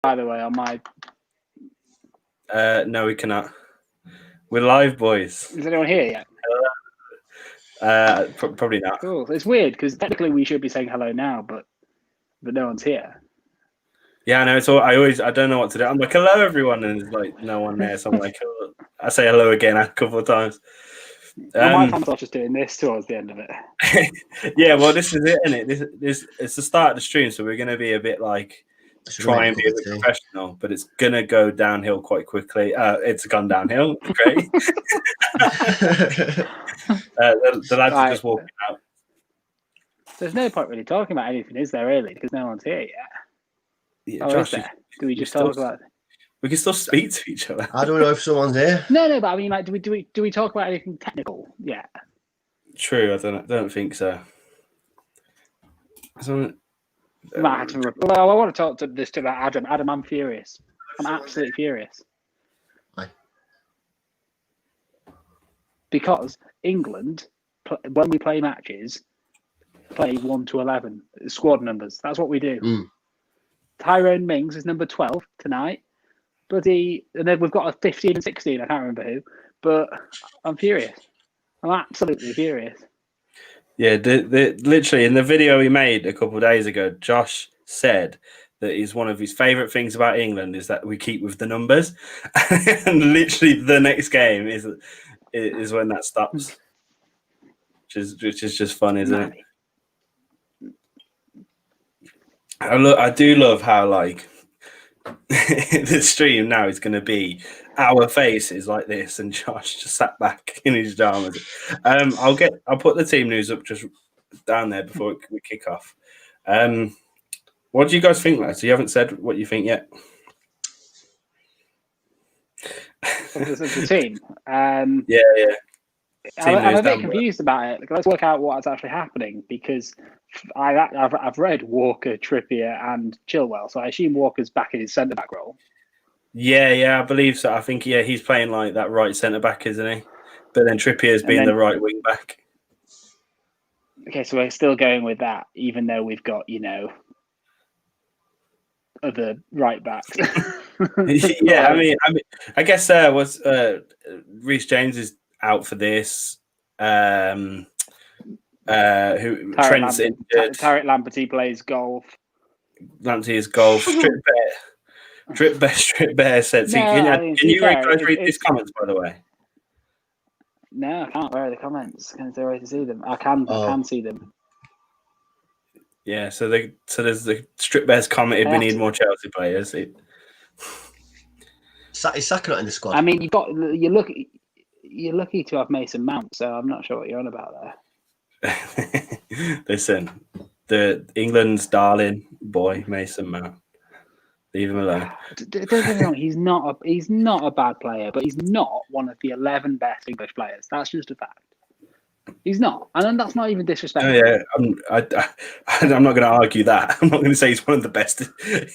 by the way, on my... No, we cannot. We're live, boys. Is anyone here yet? Probably not. Cool. It's weird because technically we should be saying hello now, but no one's here. Yeah, I know. It's all, I don't know what to do. I'm like, hello, everyone, and there's like no one there. So I'm like, I say hello again a couple of times. I might find myself just doing this towards the end of it. Yeah, well, this is it, isn't it? This it's the start of the stream, so we're going to be a bit like try and be a bit professional, but it's going to go downhill quite quickly. It's gone downhill. Great. The lads are just walking out. There's no point really talking about anything, is there? Really, because no one's here yet. Yeah, Oh, Josh, is there? Do we just talk about? We can still speak to each other. I don't know if someone's here. No, but I mean, like, do we talk about anything technical? Yeah. True, I don't think so. Well, I want to talk to this about Adam. Adam, I'm furious. I'm absolutely furious. Why? Because England, when we play matches, play 1 to 11 squad numbers. That's what we do. Tyrone Mings is number 12 tonight. And then we've got a 15 and 16. I can't remember who, but I'm furious. I'm absolutely furious. Yeah, literally in the video he made a couple of days ago, Josh said that one of his favourite things about England is that we keep with the numbers, and literally the next game is when that stops, which is just fun, isn't it? I do love how like the stream now is going to be our faces like this, and Josh just sat back in his pajamas. I'll put the team news up just down there before we kick off. What do you guys think, lads? You haven't said what you think yet. The team. Yeah. I'm a bit confused about it. Let's work out what's actually happening, because I've read Walker, Trippier, and Chilwell, so I assume Walker's back in his centre back role. Yeah, I believe so. I think he's playing like that right centre back, isn't he? But then Trippier's being the right wing back. Okay, so we're still going with that, even though we've got other right backs. Yeah, I mean, I guess was Reece James is out for this. Trent's injured. Tarek Lamberty plays golf. Lamptey is golf. Strip Bear said. No, Can you guys read these comments, by the way? No, I can't. Where are the comments? Can there a way to see them? I can see them. Yeah, so there's the Strip Bears commented we need more Chelsea players. Is Saka not in the squad? I mean, you're lucky to have Mason Mount, so I'm not sure what you're on about there. Listen, the England's darling boy, Mason Mount. Leave him alone. Don't get me wrong, he's not a bad player, but he's not one of the 11 best English players. That's just a fact. He's not, and then that's not even disrespectful. Yeah, I'm not going to argue that. I'm not going to say he's one of the best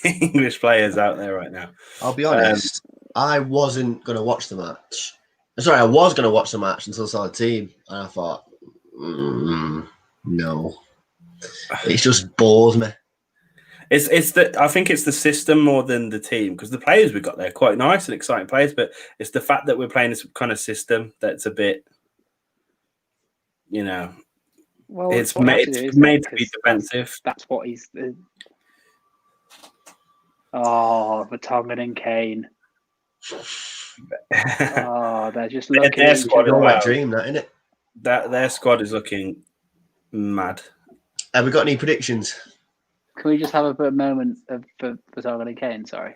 English players out there right now. I'll be honest. I wasn't going to watch the match. Sorry, I was going to watch the match until I saw the team, and I thought, no, it just bores me. I think it's the system more than the team, because the players we've got there are quite nice and exciting players, but it's the fact that we're playing this kind of system that's a bit, well, it's made to be defensive. That's what he's. Vertonghen and Kane. They're just looking. Their squad is a dream, that isn't it? Their squad is looking mad. Have we got any predictions? Can we just have a moment of Vertonghen and Kane? Sorry.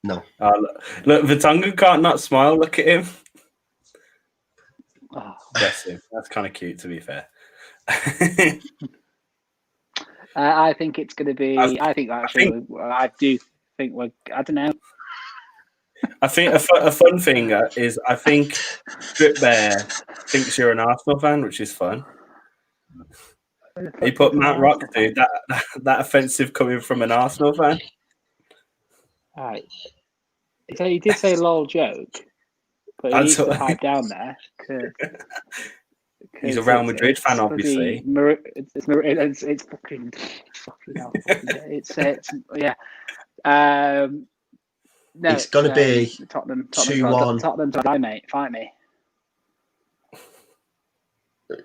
No. Look, Vertonghen can't not smile. Look at him. Oh. Bless him. That's kind of cute, to be fair. I think it's going to be. I do think we're. I don't know. I think a fun thing is I think Strip Bear thinks you're an Arsenal fan, which is fun. He put Matt Rock, dude. That offensive coming from an Arsenal fan. All right. So you did say lol joke, but he needs to pipe down there. He's a Real Madrid fan, obviously. It's fucking hell. It's yeah. No, It's going to be Tottenham 2-1. Tottenham to die, mate. Fight me.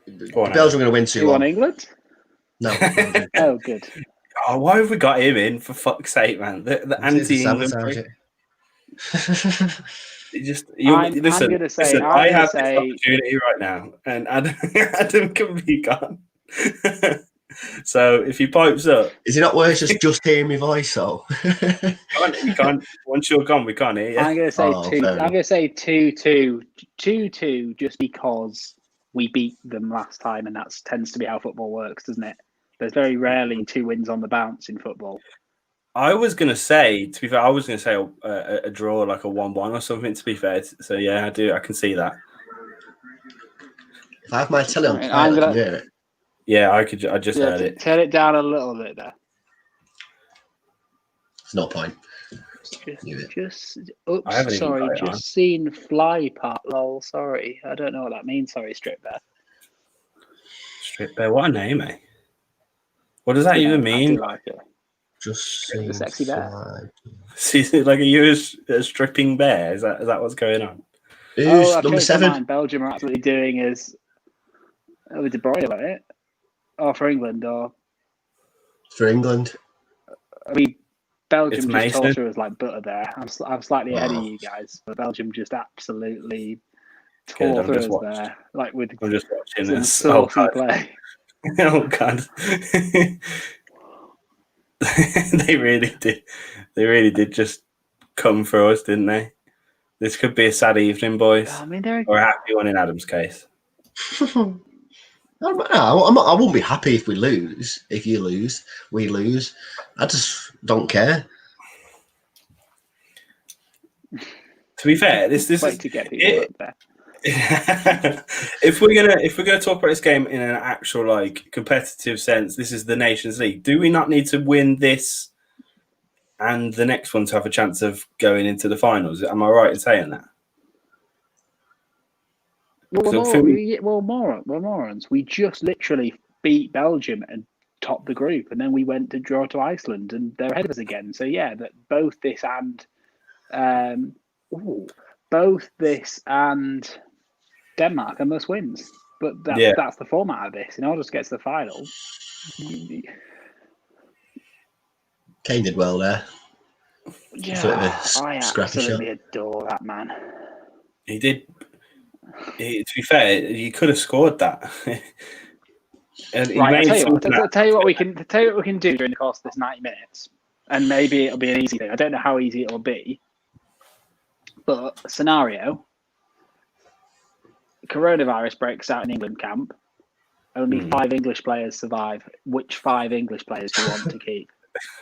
Belgium are going to win 2-1 2-1. England? No. Belgium. Oh, good. Oh, why have we got him in, for fuck's sake, man? The anti-England. I'm gonna say I have this opportunity right now, and Adam can be gone. So if he pipes up, is it not worth just hearing my voice? So you can't. Once you're gone, we can't hear you. I'm gonna say two. fair I'm enough. gonna say 2-2, 2-2, just because we beat them last time, and that tends to be how football works, doesn't it? There's very rarely 2 wins on the bounce in football. I was gonna say, to be fair, a draw, like a 1-1 or something. To be fair, so yeah, I can see that. If I have my telly on quiet, I can hear it. Yeah, I just heard it. Turn it down a little bit there. It's no point. Just seen fly part. Lol, sorry. I don't know what that means. Sorry, Strip Bear. Strip Bear, what a name, eh? What does that even mean? I do like it. Just the sexy bear. Like, are you a stripping bear? Is that what's going on? Who's I've number 7? Belgium are absolutely doing is with De Bruyne about it, or for England, or for England. I mean, Belgium It's just Mason. torture us like butter there. I'm slightly ahead of you guys, but Belgium just absolutely tore through us there, like with I'm just watching some this. saucy play. Oh god. They really did. They really did just come for us, didn't they? This could be a sad evening, boys. I mean, or a happy one in Adam's case. I won't be happy if we lose. If you lose, we lose. I just don't care. To be fair, this is to get people up there. If we're gonna talk about this game in an actual like competitive sense, this is the Nations League. Do we not need to win this and the next one to have a chance of going into the finals? Am I right in saying that? We're morons. We just literally beat Belgium and topped the group, and then we went to draw to Iceland, and they're ahead of us again. So yeah, that both this and Denmark are must wins. But that's the format of this. In order to get to the final, Kane did well there. Yeah, I absolutely adore that man. He did. To be fair, he could have scored that. And right, I'll tell you what we can do during the course of this 90 minutes, and maybe it'll be an easy thing. I don't know how easy it'll be, but scenario: coronavirus breaks out in England camp. Only 5 English players survive. Which 5 English players do you want to keep?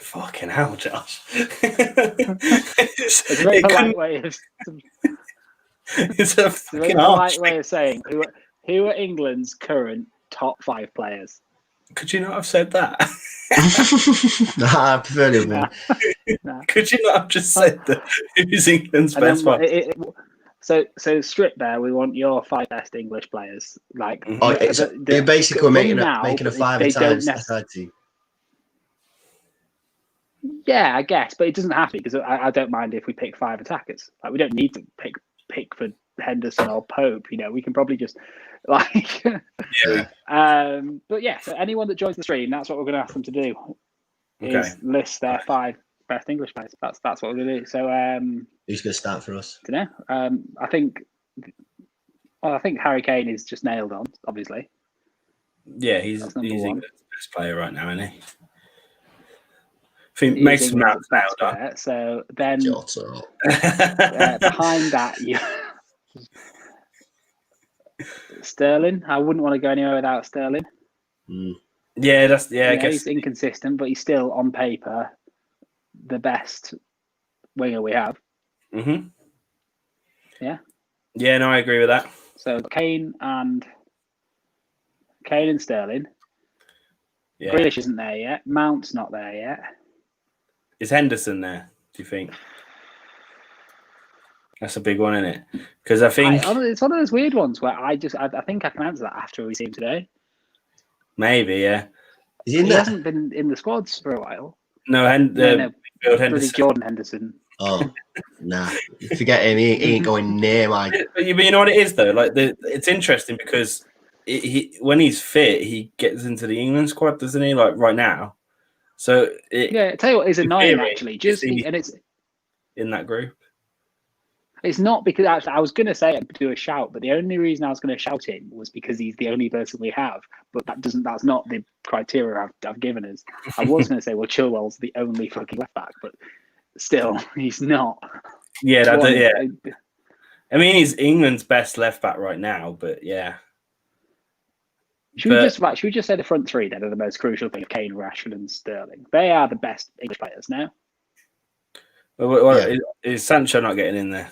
Fucking hell, Josh! It's a very polite way of. It's a fucking polite way of saying who are England's current top 5 players. Could you not have said that? I prefer it. Nah. Could you not have just said that? Who's England's best one? So strip there. We want your 5 best English players. Like you're basically making a 5 times team. Yeah, I guess, but it doesn't have to because I don't mind if we pick 5 attackers. Like we don't need to pick for Henderson or Pope. You know, we can probably just like. But yeah, so anyone that joins the stream, that's what we're going to ask them to do. Okay. Is list their 5 best English players. That's what we're going to do. So who's going to start for us? I don't know. I think Harry Kane is just nailed on. Obviously. Yeah, he's England's best player right now, isn't he? I think Mason Mount's nailed on. So then behind that, Sterling. I wouldn't want to go anywhere without Sterling. Yeah, I guess he's inconsistent, but he's still on paper the best winger we have. Mm-hmm. Yeah. Yeah, no, I agree with that. So Kane and Sterling. Yeah. Grealish isn't there yet. Mount's not there yet. Is Henderson there, do you think? That's a big one, isn't it? Because I think it's one of those weird ones where I think I can answer that after we see him today. Maybe, yeah. He hasn't been in the squads for a while. No, Henderson. Jordan Henderson. Oh, nah. Forget him. He ain't going near my. But you know what it is though. Like it's interesting because when he's fit, he gets into the England squad, doesn't he? Like right now. So yeah, I tell you what is annoying theory, actually. and it's in that group. It's not because actually I was going to say do a shout, but the only reason I was going to shout him was because he's the only person we have. But that's not the criteria I've given us. I was going to say, well, Chilwell's the only fucking left back, but still, he's not. Yeah, yeah. I mean, he's England's best left back right now, but yeah. Should we just say the front three then are the most crucial thing of Kane, Rashford, and Sterling? They are the best English players now. Well, is Sancho not getting in there?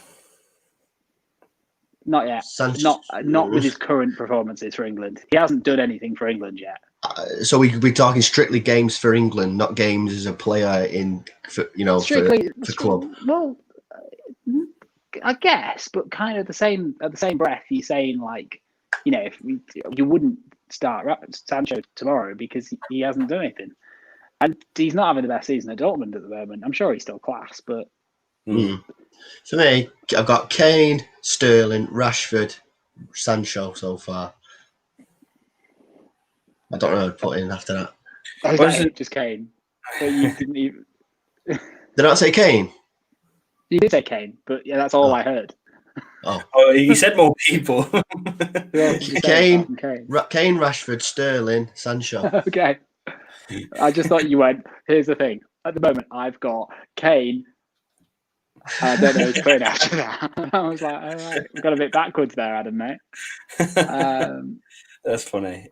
Not yet. Not with his current performances for England. He hasn't done anything for England yet. So we're talking strictly games for England, not games as a player for club. Well, I guess, but kind of at the same breath, you're saying like, if you wouldn't start Sancho tomorrow because he hasn't done anything, and he's not having the best season at Dortmund at the moment. I'm sure he's still class, but. For me, I've got Kane, Sterling, Rashford, Sancho so far. I don't know who to put in after that. Just Kane. But you didn't even... Did I not say Kane? You did say Kane, but yeah, that's all I heard. Oh, he said more people. Kane, Rashford, Sterling, Sancho. Okay. I just thought you went, here's the thing. At the moment, I've got Kane. I don't know who's playing after that. I was like, all right, we've got a bit backwards there, Adam, mate. That's funny.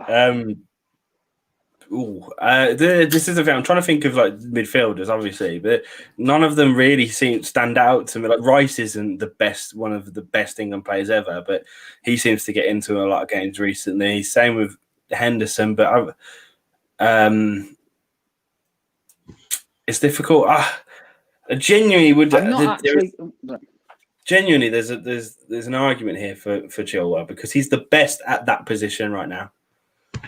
This is the thing. I'm trying to think of like midfielders, obviously, but none of them really stand out to me. Like Rice isn't one of the best England players ever, but he seems to get into a lot of games recently. Same with Henderson, but it's difficult. Genuinely, genuinely, there's an argument here for Chilwell because he's the best at that position right now. Do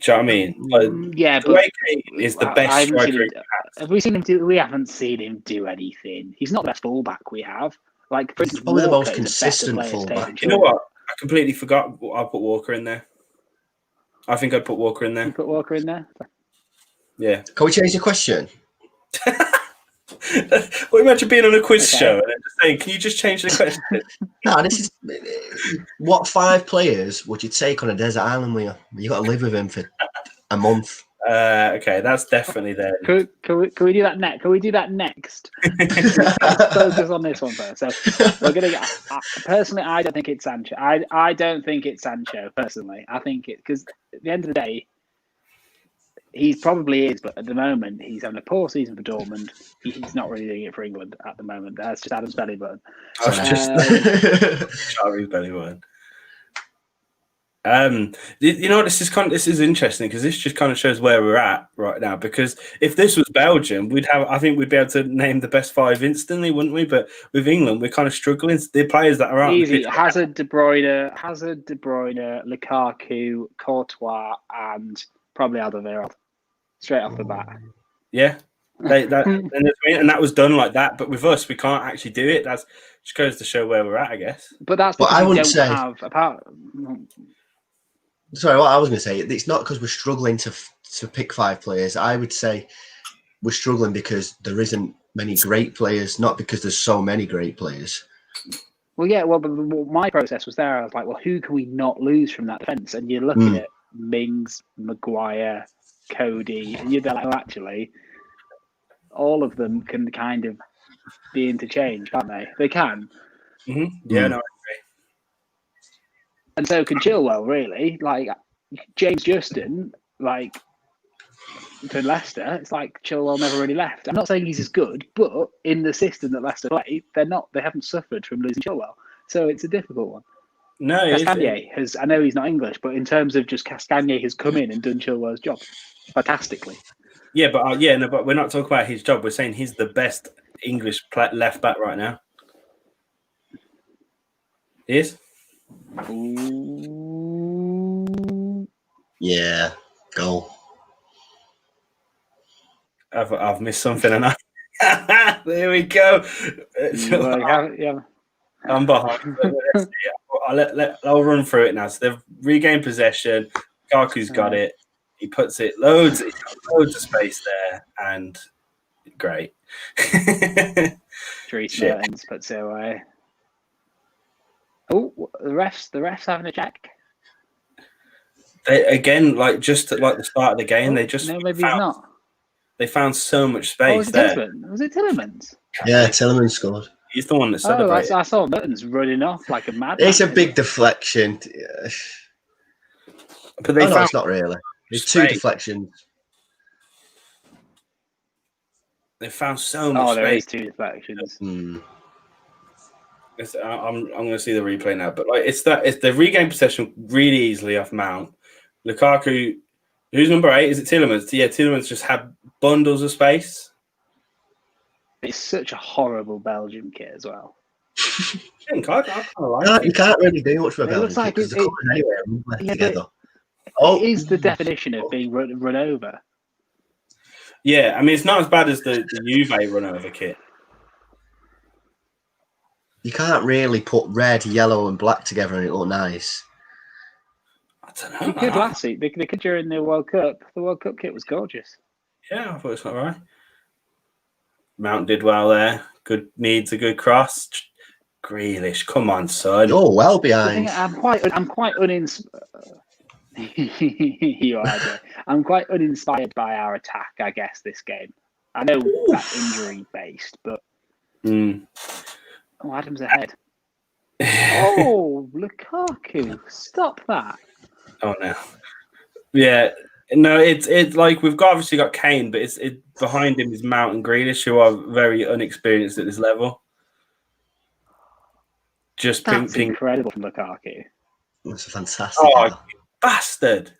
you know what I mean? Like, yeah, the way Kane is the best striker. Have we seen him do? We haven't seen him do anything. He's not the best fullback we have. Like, for instance, probably Walker the most consistent fullback. You know what? I completely forgot. I'll put Walker in there. I think I'd put Walker in there. You put Walker in there? Yeah. Can we change the question? Well, imagine being on a quiz show and then just saying, "Can you just change the question?" No, this is what 5 players would you take on a desert island with you? You got to live with him for a month. Okay, that's definitely there. Can we do that next? Can we do that next? Let's focus on this one first. So we're gonna get. Personally, I don't think it's Sancho. I don't think it's Sancho. Personally, I think it because at the end of the day, he probably is, but at the moment he's having a poor season for Dortmund. He's not really doing it for England at the moment. That's just Adam's belly button. Charlie's belly button. You know, this is interesting because this just kind of shows where we're at right now. Because if this was Belgium, I think we'd be able to name the best 5 instantly, wouldn't we? But with England, we're kind of struggling. The players that are out easy: Hazard, De Bruyne, Lukaku, Courtois, and probably Alderweireld. Straight off the bat. Yeah. And that was done like that. But with us, we can't actually do it. That just goes to show where we're at, I guess. But that's because I we wouldn't don't say. have apart. Sorry, what I was going to say, it's not because we're struggling to pick 5 players. I would say we're struggling because there isn't many great players, not because there's so many great players. Well, yeah. Well, but my process was there. I was like, well, who can we not lose from that defence? And you're looking at Mings, Maguire, Cody, and you're like, well, actually, all of them can kind of be interchanged, can't they? They can. Mm-hmm. Yeah, no, I agree. And so can Chilwell, really. Like James Justin, like to Leicester, it's like Chilwell never really left. I'm not saying he's as good, but in the system that Leicester play, they haven't suffered from losing Chilwell. So it's a difficult one. No, Castagne has. I know he's not English, but in terms of just Castagne has come in and done Chilwell's job fantastically. Yeah, but but we're not talking about his job. We're saying he's the best English left back right now. He is. Ooh. Yeah, goal. I've missed something, and There we go. Yeah. I'm behind. Let's see. I'll run through it now. So they've regained possession. Kaku's got it. He puts it loads. He's got loads of space there, and great. Dries Mertens puts it away. Oh, the refs having a check. They again, just like the start of the game, they just maybe he's not. They found so much space there. Was it Tillemans? Yeah, Tillemans scored. He's the one that celebrated. I saw Mertens running off like a madman. It's a big deflection. But no, it's not really. There's two deflections. They found so much space. There is two deflections. I'm going to see the replay now, but it's the regained possession really easily off Mount. Lukaku, who's number 8? Is it Tillemans? Yeah, Tillemans just had bundles of space. It's such a horrible Belgium kit as well. I kind of like it. You can't really do much with a Belgium looks like kit because they're coming anyway together. It is the definition of being run over. Yeah, I mean, it's not as bad as the Juve run over kit. You can't really put red, yellow, and black together and it look nice. I don't know. They could last week. They could during the World Cup. The World Cup kit was gorgeous. Yeah, I thought it's not right. Mount did well there. Needs a good cross. Grealish, come on, son. You're well behind. I'm quite uninspired. I'm quite uninspired by our attack, I guess, this game. I know that's injury based, but Adam's ahead. Oh, Lukaku, stop that. Oh no. Yeah. No, it's like we've obviously got Kane, but it's behind him is Mount and Grealish, who are very unexperienced at this level. That's incredible from Lukaku. That's a fantastic. Oh, bastard!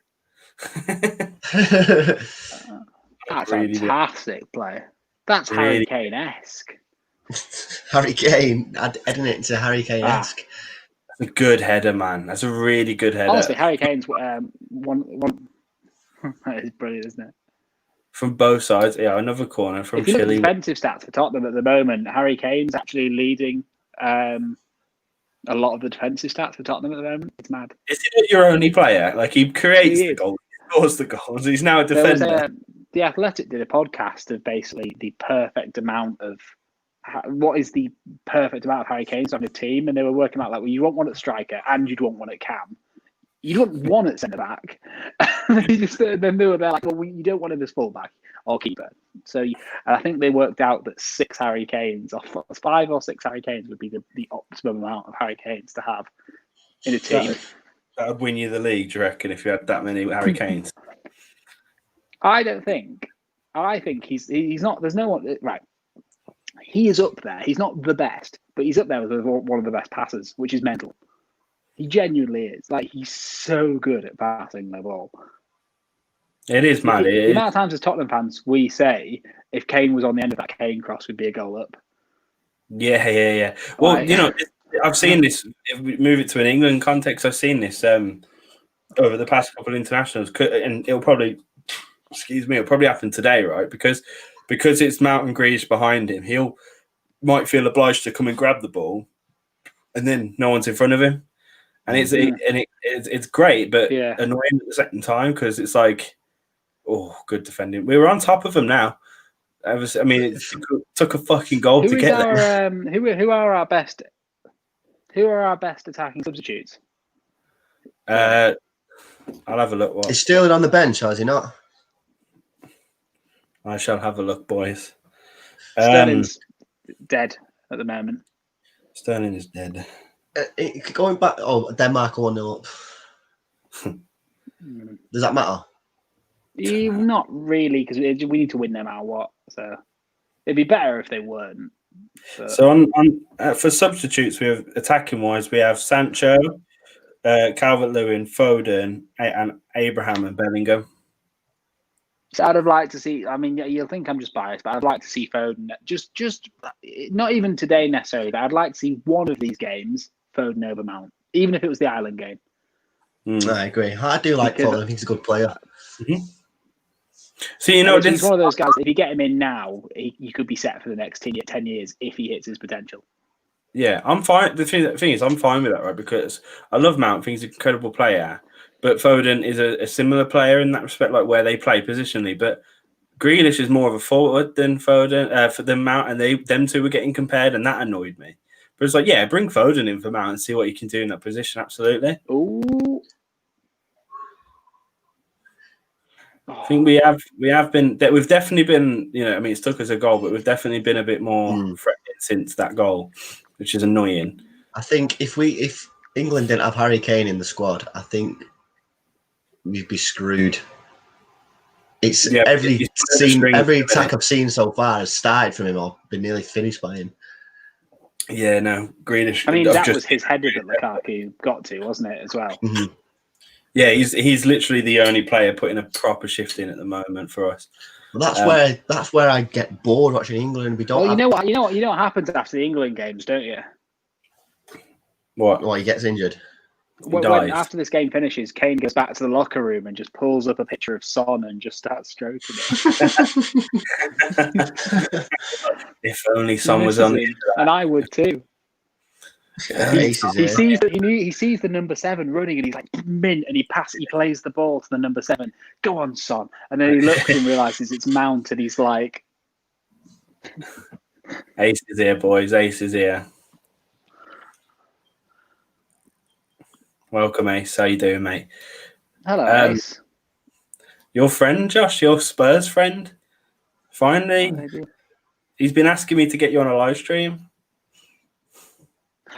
That's a fantastic play. That's Harry Kane-esque. Harry Kane, heading it into Harry Kane-esque. That's a good header, man. That's a really good header. Honestly, Harry Kane's one. That is brilliant, isn't it? From both sides, yeah. Another corner from Chile. If you look at defensive stats for Tottenham at the moment, Harry Kane's actually leading a lot of the defensive stats for Tottenham at the moment. It's mad. Is he your only player? Like he creates the goals, he scores the goals. He's now a defender. The Athletic did a podcast of basically the perfect amount of what is the perfect amount of Harry Kane's on a team, and they were working out like, well, you want one at striker and you'd want one at cam. You don't want one at centre back. Then they were there like, well, you don't want him as full back or keeper. So I think they worked out that 6 Harry Kanes, or 5 or 6 Harry Kanes would be the optimum amount of Harry Kanes to have in a team. That would win you the league, do you reckon, if you had that many Harry Kanes? I don't think. I think he's not. There's no one. Right. He is up there. He's not the best, but he's up there with one of the best passers, which is mental. He genuinely is. Like, he's so good at passing the ball. It is, man. The amount of times as Tottenham fans we say, if Kane was on the end of that Kane cross, would be a goal up. Yeah. Well, I've seen this. If we move it to an England context, I've seen this over the past couple of internationals, and it'll probably happen today, right? Because it's Mount and Grealish behind him, might feel obliged to come and grab the ball, and then no one's in front of him. And it's great, but annoying at the second time because it's like, oh, good defending. We were on top of them now. It took a fucking goal to get there. Who are our best attacking substitutes? I'll have a look. Is Sterling on the bench or is he not? I shall have a look, boys. Sterling's dead at the moment. Sterling is dead. Going back, Denmark are 1-0 up. Does that matter? Not really, because we need to win no matter what. So it'd be better if they weren't. But... So for substitutes, we have attacking wise, we have Sancho, Calvert-Lewin, Foden, and Abraham and Bellingham. So I'd have liked to see. I mean, you'll think I'm just biased, but I'd like to see Foden. Just not even today necessarily, but I'd like to see one of these games Foden over Mount, even if it was the Ireland game. I agree. I do like Foden. I think he's a good player. Mm-hmm. So you know, he's one of those guys. If you get him in now, you could be set for the next 10 years if he hits his potential. Yeah, I'm fine. The thing is, I'm fine with that, right? Because I love Mount. I think he's an incredible player. But Foden is a similar player in that respect, like where they play positionally. But Grealish is more of a forward than Foden, for the Mount, and them two were getting compared, and that annoyed me. But it's like, yeah, bring Foden in for Mount and see what he can do in that position. Absolutely. Ooh. I think we've definitely been, I mean, it's took us a goal, but we've definitely been a bit more threatening since that goal, which is annoying. I think if England didn't have Harry Kane in the squad, I think we'd be screwed. It's every attack I've seen so far has started from him or been nearly finished by him. Yeah, no, Grealish. I mean, that was his header that Lukaku got to, wasn't it, as well? Mm-hmm. Yeah, he's literally the only player putting a proper shift in at the moment for us. Well, that's where I get bored watching England. We don't. Well, you know what happens after the England games, don't you? What? Well, he gets injured. When after this game finishes, Kane goes back to the locker room and just pulls up a picture of Son and just starts stroking it. If only Son was on it. And I would too. He sees the number 7 running and he's like mint, and he plays the ball to the number 7. Go on, Son. And then he looks and realizes it's Mount, and he's like, Ace is here, boys. Ace is here. Welcome, Ace. How you doing, mate? Hello, Ace. Your friend, Josh, your Spurs friend, finally, he's been asking me to get you on a live stream.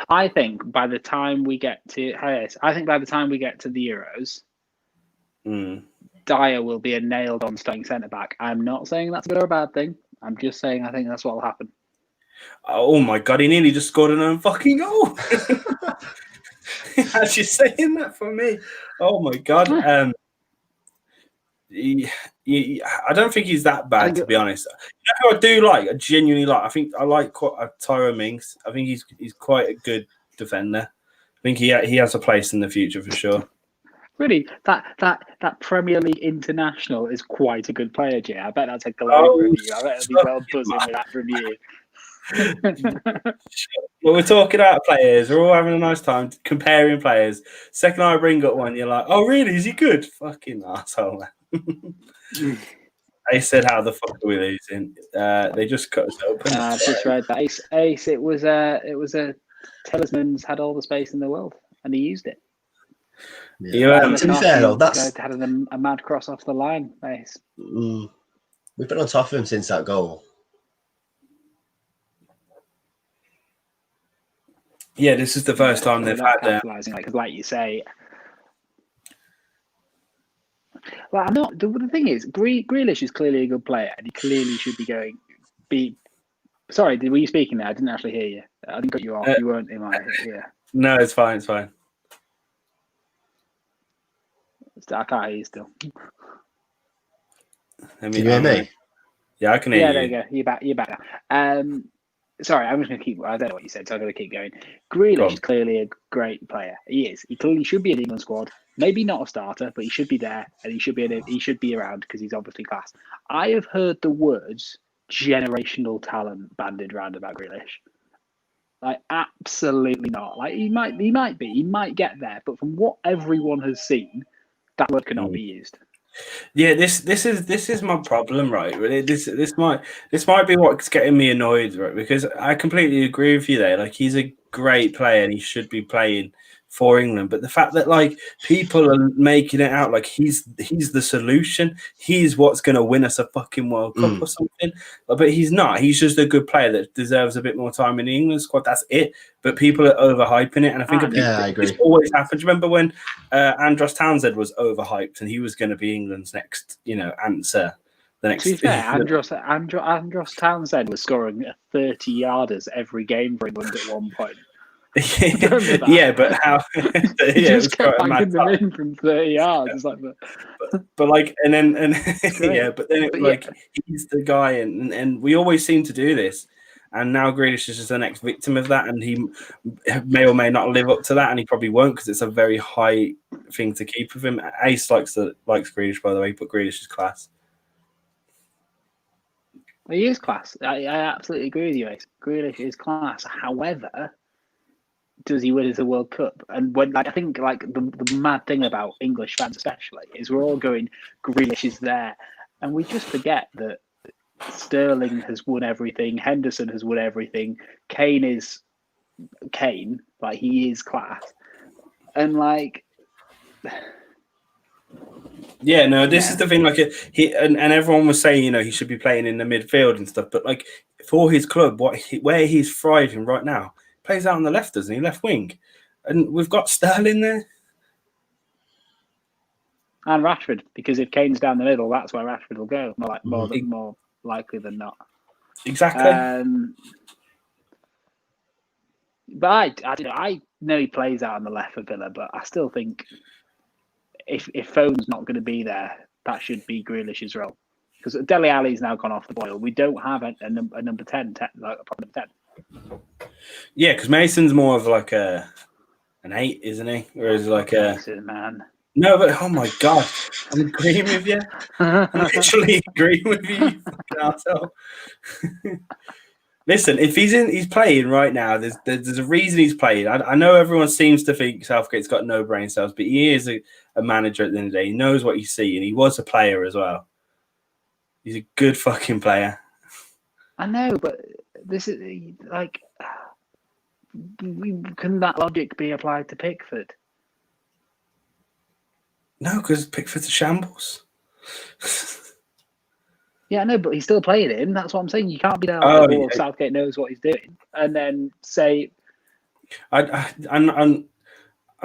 I think by the time we get to the Euros, Dyer will be a nailed-on starting centre back. I'm not saying that's a good or a bad thing. I'm just saying I think that's what will happen. Oh my god, he nearly just scored an own fucking goal. As you're saying that for me, oh my god. I don't think he's that bad, to be honest. You know who I do like? I genuinely like. I think I like Tyrone Mings. I think he's quite a good defender. I think he has a place in the future for sure. Really, that Premier League international is quite a good player, Jay. I bet that's a glowing review. I bet it'll be well buzzing with that review. Well, we're talking about players. We're all having a nice time comparing players. Second I bring up one, you're like, "Oh, really? Is he good?" Fucking arsehole, man. They said, "How the fuck are we losing?" They just cut us open. I've just read that Ace. It was a Talisman's had all the space in the world, and he used it. Yeah. To be fair, though, that's had a mad cross off the line. Ace. We've been on top of him since that goal. Yeah, this is the first time they've had capitalising, like you say. Well, I'm not. The thing is, Grealish is clearly a good player, and he clearly should be Sorry, were you speaking there? I didn't actually hear you. I didn't cut you off. You weren't in my ear. No, it's fine. It's fine. I can't hear you still. Can you hear me? Yeah, I can hear you. Yeah, there you go. You're back now. Sorry, I'm just going to keep... I don't know what you said, so I'm going to keep going. Grealish is clearly a great player. He is. He clearly should be in the England squad. Maybe not a starter, but he should be there, and he should be around because he's obviously class. I have heard the words generational talent banded around about Grealish. Like, absolutely not. Like, he might get there, but from what everyone has seen, that word cannot be used. Yeah, this is my problem, right? This might be what's getting me annoyed, right? Because I completely agree with you there. Like, he's a great player and he should be playing for England, but the fact that like people are making it out like he's the solution, he's what's going to win us a fucking World Cup or something, but he's not. He's just a good player that deserves a bit more time in the England squad. That's it. But people are overhyping it, and I think I agree. This always happens. Remember when Andros Townsend was overhyped and he was going to be England's next, answer. The next. To be fair, Andros Townsend was scoring 30-yarders every game for England at one point. Yeah, but how? He just kept banging them in from 30 yards. It's like, but like, and yeah, but then he's the guy, and we always seem to do this. And now Grealish is just the next victim of that, and he may or may not live up to that, and he probably won't because it's a very high thing to keep of him. Ace likes Grealish, by the way, but Grealish is class. He is class. I absolutely agree with you, Ace. Grealish is class. However, does he win the World Cup? And when I think the mad thing about English fans especially is we're all going, Grealish is there. And we just forget that Sterling has won everything. Henderson has won everything. Kane is Kane. Like, he is class. And yeah, no, this is the thing. Like, and everyone was saying, he should be playing in the midfield and stuff. But like, for his club, where he's thriving right now, plays out on the left, doesn't he? Left wing, and we've got Sterling there and Rashford, because if Kane's down the middle, that's where Rashford will go. More likely than not. Exactly. But I know he plays out on the left for Villa, but I still think if Foden's not going to be there, that should be Grealish's role. Because Dele Alli's now gone off the boil. We don't have a number 10, like a proper number 10. Yeah, because Mason's more of like an 8, isn't he? Whereas Mason, man. No, but oh my god, I'm agreeing with you. I'm literally agreeing with you. Listen, if he's playing right now, there's a reason he's playing. I know everyone seems to think Southgate's got no brain cells, but he is a manager at the end of the day. He knows what he's seeing. He was a player as well. He's a good fucking player. I know, but this is like, can that logic be applied to Pickford? No, because Pickford's a shambles. Yeah, I know, but he's still playing him. That's what I'm saying. You can't be down like, Southgate knows what he's doing, and then say, I'm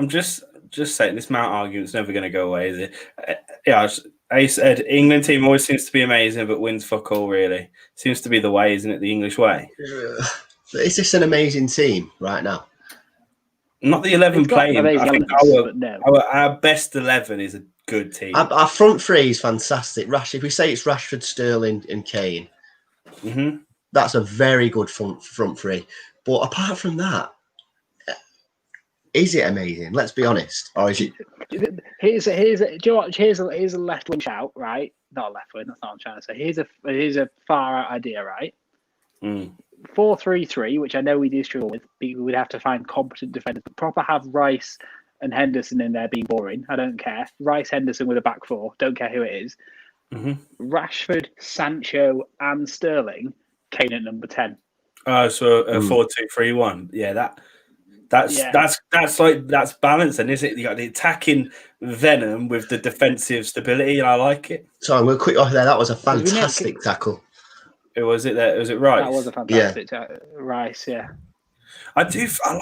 just saying this Mount argument's never going to go away, is it? Yeah, I said England team always seems to be amazing, but wins fuck all. Really, seems to be the way, isn't it? The English way. Is this an amazing team right now? Not the 11 playing. I think our best 11 is a good team. Our front three is fantastic. If we say it's Rashford, Sterling, and Kane, that's a very good front three. But apart from that, is it amazing? Let's be honest. Or is it? Here's a left wing shout, right? Not a left wing. That's not what I'm trying to say. Here's a far out idea, right? 4-3-3, which I know we do struggle with. We would have to find competent defenders. But proper have Rice and Henderson in there being boring. I don't care. Rice, Henderson with a back four. Don't care who it is. Rashford, Sancho, and Sterling. Kane at number 10. So a 4-2-3-1. Yeah, that's balance, and is it? You got the attacking venom with the defensive stability, and I like it. Sorry, we'll quick off there. That was a fantastic tackle. Was it Rice? That was a fantastic Rice, yeah. I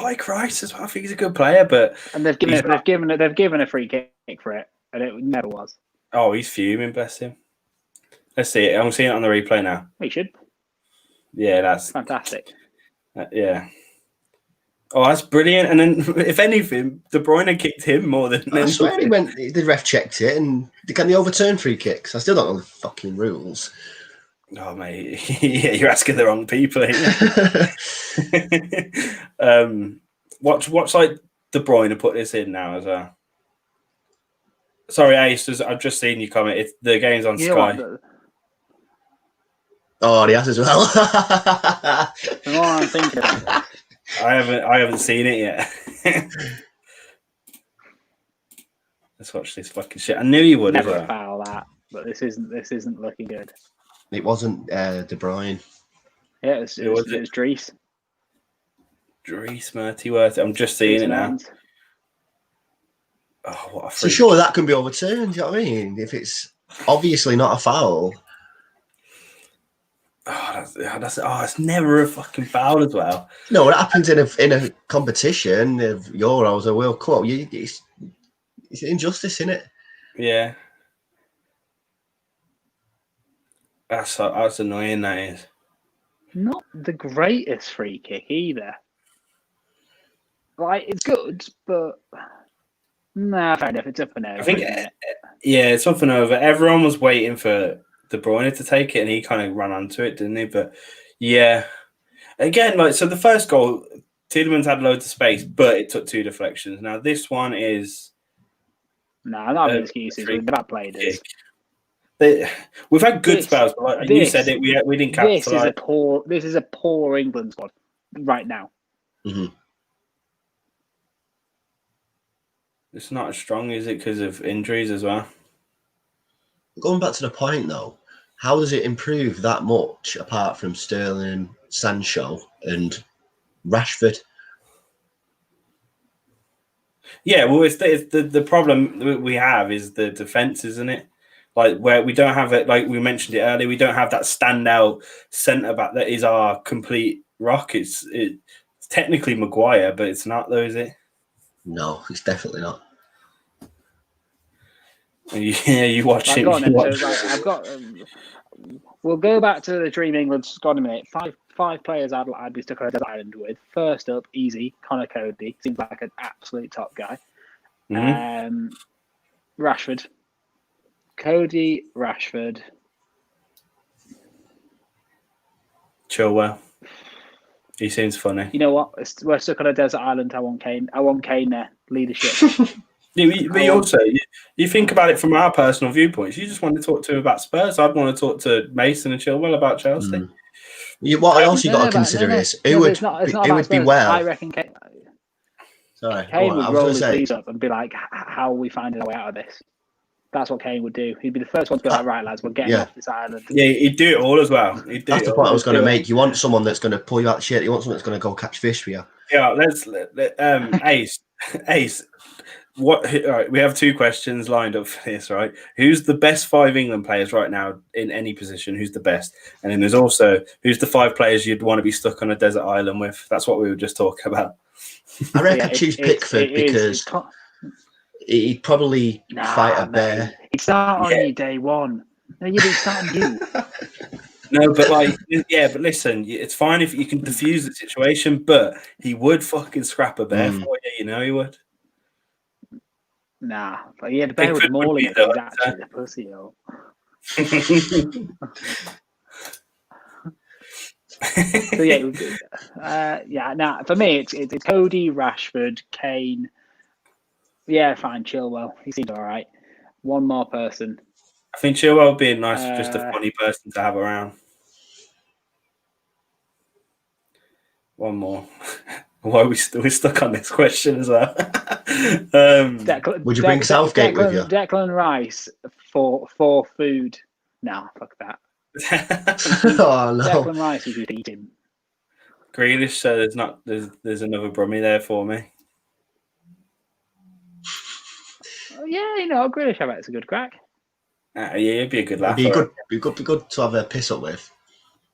like Rice as well. I think he's a good player, but they've given a free kick for it, and it never was. Oh, he's fuming, bless him. Let's see it. I'm seeing it on the replay now. We should. Yeah, that's fantastic. Yeah. Oh, that's brilliant. And then, if anything, De Bruyne kicked him more than. I swear the ref checked it, and can they overturn free kicks? I still don't know the fucking rules. Oh, mate, yeah, you're asking the wrong people. Watch like De Bruyne put this in now as well. Sorry, Ace, I've just seen you comment. The game's on Sky. Oh, he has as well. The more I'm thinking. I haven't seen it yet. Let's watch this fucking shit. I knew you would. Never foul that, but this isn't looking good. It wasn't De Bruyne. Yeah, it was Dries. Dries Mertensworth. I'm just seeing it now. Oh, what a freak. So sure, that can be overturned. Do you know what I mean? If it's obviously not a foul. It's never a fucking foul as well. No, what happens in a competition of Euros or World Cup? It's an injustice, isn't it? Yeah. That's annoying, that is. Not the greatest free kick either. Like, it's good, but fair enough. It's up and over. I think, it's up and over. Everyone was waiting for De Bruyne to take it, and he kind of ran onto it, didn't he? But yeah, again, so the first goal, Tielemans had loads of space, but it took 2 deflections. Now this one is not excuses. That played is. We've had good spells, but like you said it, we didn't capitalise. This is a poor England squad right now. Mm-hmm. It's not as strong, is it, because of injuries as well? Going back to the point, though, how does it improve that much apart from Sterling, Sancho, and Rashford? Yeah, well, it's the problem we have is the defense, isn't it? Like where we don't have it, like we mentioned it earlier, we don't have that standout centre back that is our complete rock. It's technically Maguire, but it's not, though, is it? No, it's definitely not. Yeah, you watch Right, it. go on then. I've got. We'll go back to the Dream England squad in a minute. Five players I'd be stuck on a desert island with. First up, easy, Connor Cody. Seems like an absolute top guy. Mm-hmm. Rashford. Cody, Rashford. Chilwell. He seems funny. You know what? We're stuck on a desert island. I want Kane. I want Kane there. Leadership. But also, you think about it from our personal viewpoints. You just want to talk to him about Spurs. I'd want to talk to Mason and Chilwell about Chelsea. What else you got to consider is who would be well. I reckon Kane. Sorry, Kane would roll his sleeves up and be like, "How are we finding our way out of this?" That's what Kane would do. He'd be the first one to be like, "Right, lads, we're getting off this island." Yeah, he'd do it all as well. That's the point I was going to make. You want someone that's going to pull you out of shit. You want someone that's going to go catch fish for you. Yeah, Ace. All right, we have two questions lined up for this, right? Who's the best 5 England players right now in any position? Who's the best? And then there's also who's the 5 players you'd want to be stuck on a desert island with? That's what we were just talking about. I reckon I'd choose Pickford because he'd probably fight a bear. He'd start on you day one. No, you'd be starting you. No, but but listen, it's fine if you can defuse the situation, but he would fucking scrap a bear for you, you know he would. Nah, but yeah, the bear was mauling it. He's actually the pussy, though. So for me, it's Cody, Rashford, Kane. Yeah, fine, Chilwell. He seems all right. One more person. I think Chilwell would be just a funny person to have around. One more. Why are we stuck on this question as well? Would you bring Southgate with you? Declan Rice for food. No, fuck that. Oh no. Declan Rice would be eating. Grealish, so there's another Brummie there for me. Oh, yeah, Grealish, I bet it's a good crack. Yeah, it'd be a good laugh. It'd be good to have a piss up with.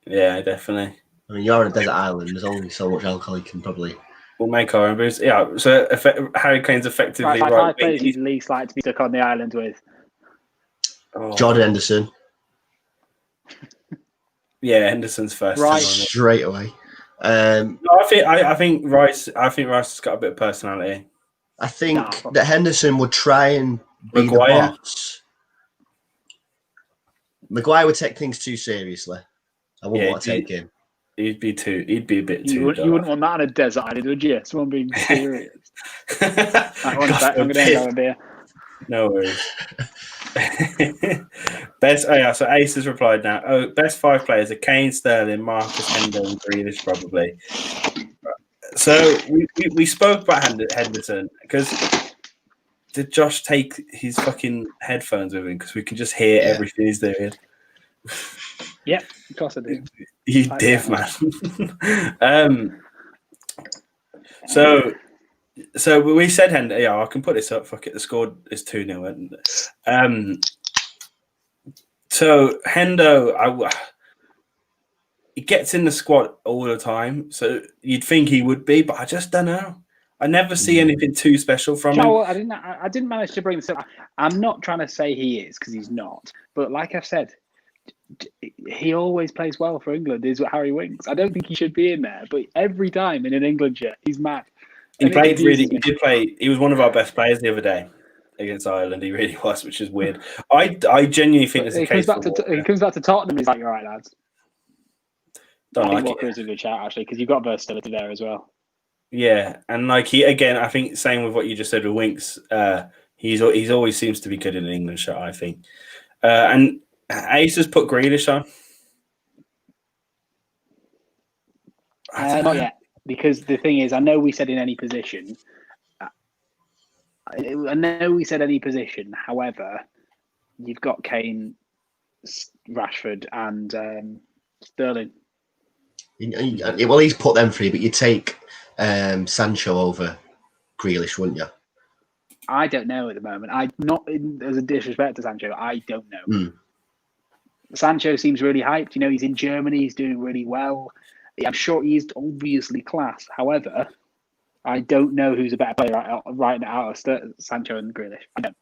Yeah, definitely. I mean, you're on a desert island. There's only so much alcohol you can probably. We'll make our own booze. Yeah, so Harry Kane's effectively right. 5 players you'd least like to be stuck on the island with. Jordan Henderson. Yeah, Henderson's first. Right, straight away. No, I think Rice. I think Rice has got a bit of personality. I think that Henderson would try and be the boss. Maguire would take things too seriously. I wouldn't want to take him. He'd be a bit too. You wouldn't want that on a desert island, would you? Someone being serious. I'm going to go a beer. No worries. So Ace has replied now. Best 5 players are Kane, Sterling, Marcus, Hendo, and Grealish probably. So we spoke about Henderson because did Josh take his fucking headphones with him because we can just hear everything he's doing. Yep, of course I did. You did, man. So we said Hendo. Yeah, I can put this up. Fuck it. The score is 2-0. So Hendo, he gets in the squad all the time. So you'd think he would be, but I just don't know. I never see anything too special from him. I didn't manage to bring this up. I'm not trying to say he is because he's not. But like I've said, he always plays well for England. Is what Harry Winks. I don't think he should be in there, but every time in an England shirt, he's mad. He did play. He was one of our best players the other day against Ireland. He really was, which is weird. I genuinely think there's a case. He comes back to Tottenham. He's like, "You're right, lads." Don't like Walker is a good shout actually because you've got versatility there as well. Yeah, and I think same with what you just said with Winks. He's always seems to be good in an England shot. I think, and Ace has put Grealish on. Not yet, because the thing is, I know we said in any position. I know we said any position. However, you've got Kane, Rashford, and Sterling. Well, he's put them free, but you take Sancho over Grealish, wouldn't you? I don't know at the moment. As a disrespect to Sancho, I don't know. Sancho seems really hyped. He's in Germany. He's doing really well. I'm sure he's obviously class. However, I don't know who's a better player right now out of Sancho and Grealish. I don't.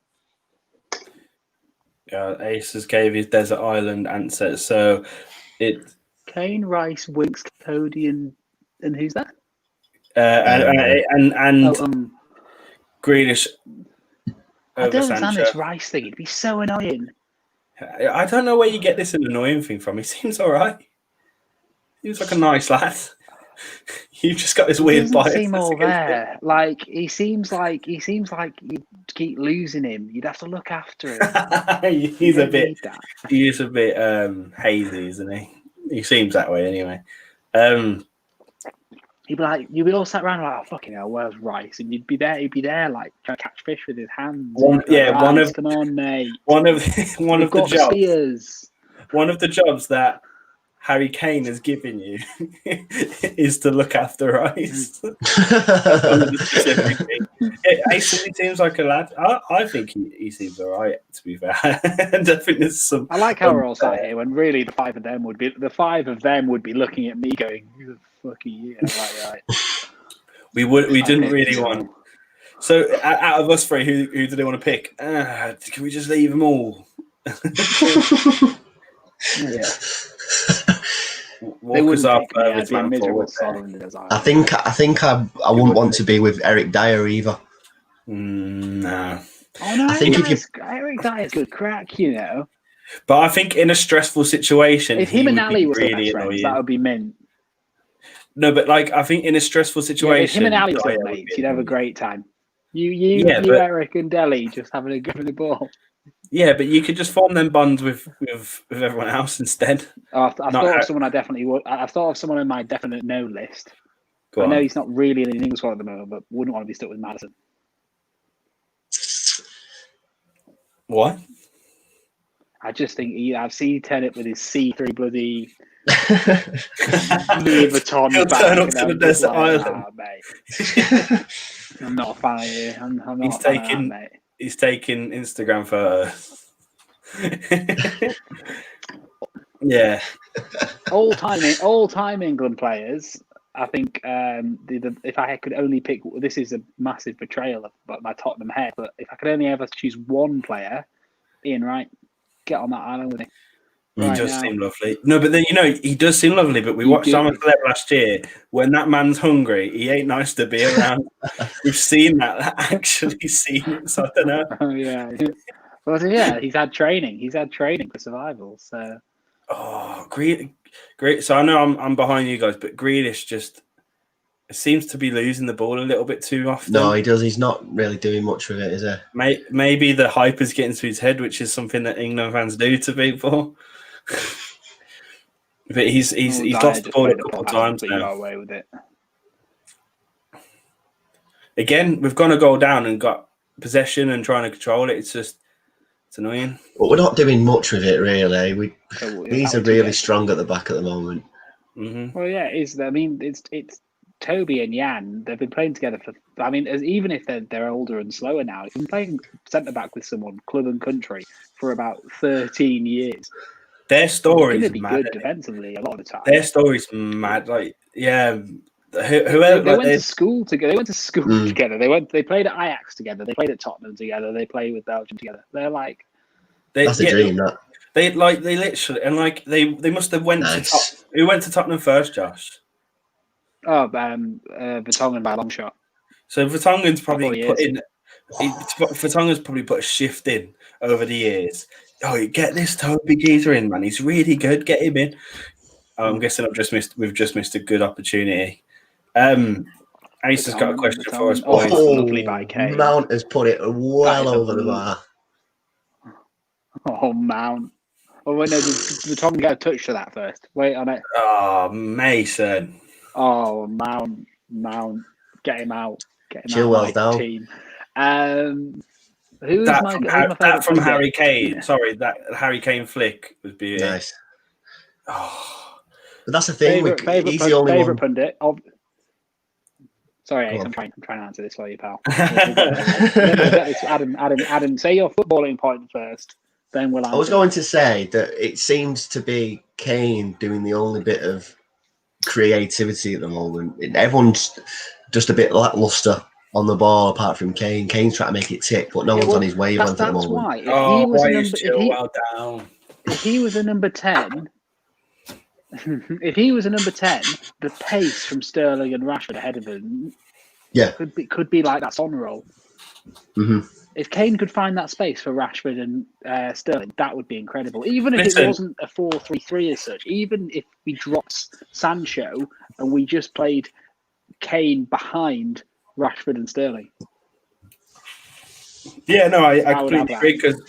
Yeah, Aces gave his Desert Island answer. So it's Kane, Rice, Winks, Cody, and who's that? And Grealish. I don't understand this Rice thing. It'd be so annoying. I don't know where you get this annoying thing from. He seems all right. He was like a nice lad. You've just got this weird bias. Seem all there. Like he seems like you keep losing him. You'd have to look after him. He's a bit hazy, isn't he? He seems that way anyway. You'd be all sat around like, oh fucking hell, where's Rice? And he'd be there like trying to catch fish with his hands. Come on, mate. One of the jobs. Spears. One of the jobs that Harry Kane has given you is to look after Rice. He seems like a lad. I think he seems all right, to be fair. And I think there's some. I like how we're all sat here when really the five of them would be looking at me going, "Who the fuck are you?" Right. We didn't really want. So out of us three, who do they want to pick? Can we just leave them all? Yeah. Walker's our furthest man forward. I think I wouldn't want to be with Eric Dyer either. No. Oh no! I think Eric Dyer's good crack, But I think in a stressful situation, if him and Ali were really friends, that would be mint. No, but I think in a stressful situation, if him and Ali were mates, you'd have a great time. Eric and Deli just having a go with the ball. Yeah, but you could just form them bonds with everyone else instead. I've thought of someone I definitely would. I've thought of someone on my definite no list. I know he's not really in the England squad at the moment, but wouldn't want to be stuck with Maddison. What? I just think I've seen him turn up with his C3 bloody Louis Vuitton. He'll turn up to the desert island. Mate. I'm not a fan of you. I'm not a fan of that, mate. He's taking Instagram photos. Yeah. All time England players. I think if I could only pick, this is a massive betrayal of my Tottenham head, but if I could only ever choose one player, Ian Wright, get on that island with him. He does seem lovely. No, but then he does seem lovely. But we watched Simon Celeb last year. When that man's hungry, he ain't nice to be around. We've seen that. Actually seen it. So I don't know. Oh yeah. Well, yeah, he's had training. He's had training for survival. So. Oh, great. So I know I'm behind you guys, but Grealish just seems to be losing the ball a little bit too often. No, he does. He's not really doing much with it, is he? Maybe the hype is getting to his head, which is something that England fans do to people. But he's lost the ball a couple of times now. Got away with it. Again, we've gone a goal down and got possession and trying to control it. It's annoying. But we're not doing much with it, really. These are really strong at the back at the moment. Mm-hmm. Well, yeah, I mean, it's Toby and Jan. They've been playing together for. I mean, even if they're older and slower now, if you've been playing centre back with someone, club and country, for about 13 years. Their story's going to be mad. Good defensively a lot of the time. Their story's mad. Whoever they went to school together. They went to school together. They played at Ajax together. They played at Tottenham together. They played with Belgium together. They're like that's a dream. That they literally they must have went to who went to Tottenham first, Josh? Oh, Vertonghen by a long shot. So Vertonghen's probably put a shift in over the years. Oh, get this Toby geezer in, man. He's really good. Get him in. I'm guessing we've just missed a good opportunity. Ace has got a question for us, boys. Lovely by Kane. Mount has put it well over the bar. Oh, Mount. Oh, wait, no, did Tom get a touch to that first? Wait on it. Oh, Mason. Oh, Mount, get him out. Get him Chilwell's out of my down. team. Who's my that favourite from pundit? Harry Kane. Sorry, that Harry Kane flick was beautiful. Nice. Oh. But that's the thing. He's the only favourite one. pundit. Sorry, Ace, I'm trying to answer this for you, pal. Adam, say your footballing point first, then we'll answer. I was going to say that it seems to be Kane doing the only bit of creativity at the moment. Everyone's just a bit lackluster on the ball, apart from Kane. Kane's trying to make it tick, but no one's on his wavelength at the moment. Why. If he was a number 10, if he was a number 10, the pace from Sterling and Rashford ahead of him, could be like that Son role. Mm-hmm. If Kane could find that space for Rashford and Sterling, that would be incredible. Even if it wasn't a 4-3-3 as such, even if we dropped Sancho and we just played Kane behind Rashford and Sterling. Yeah, no, I completely agree, because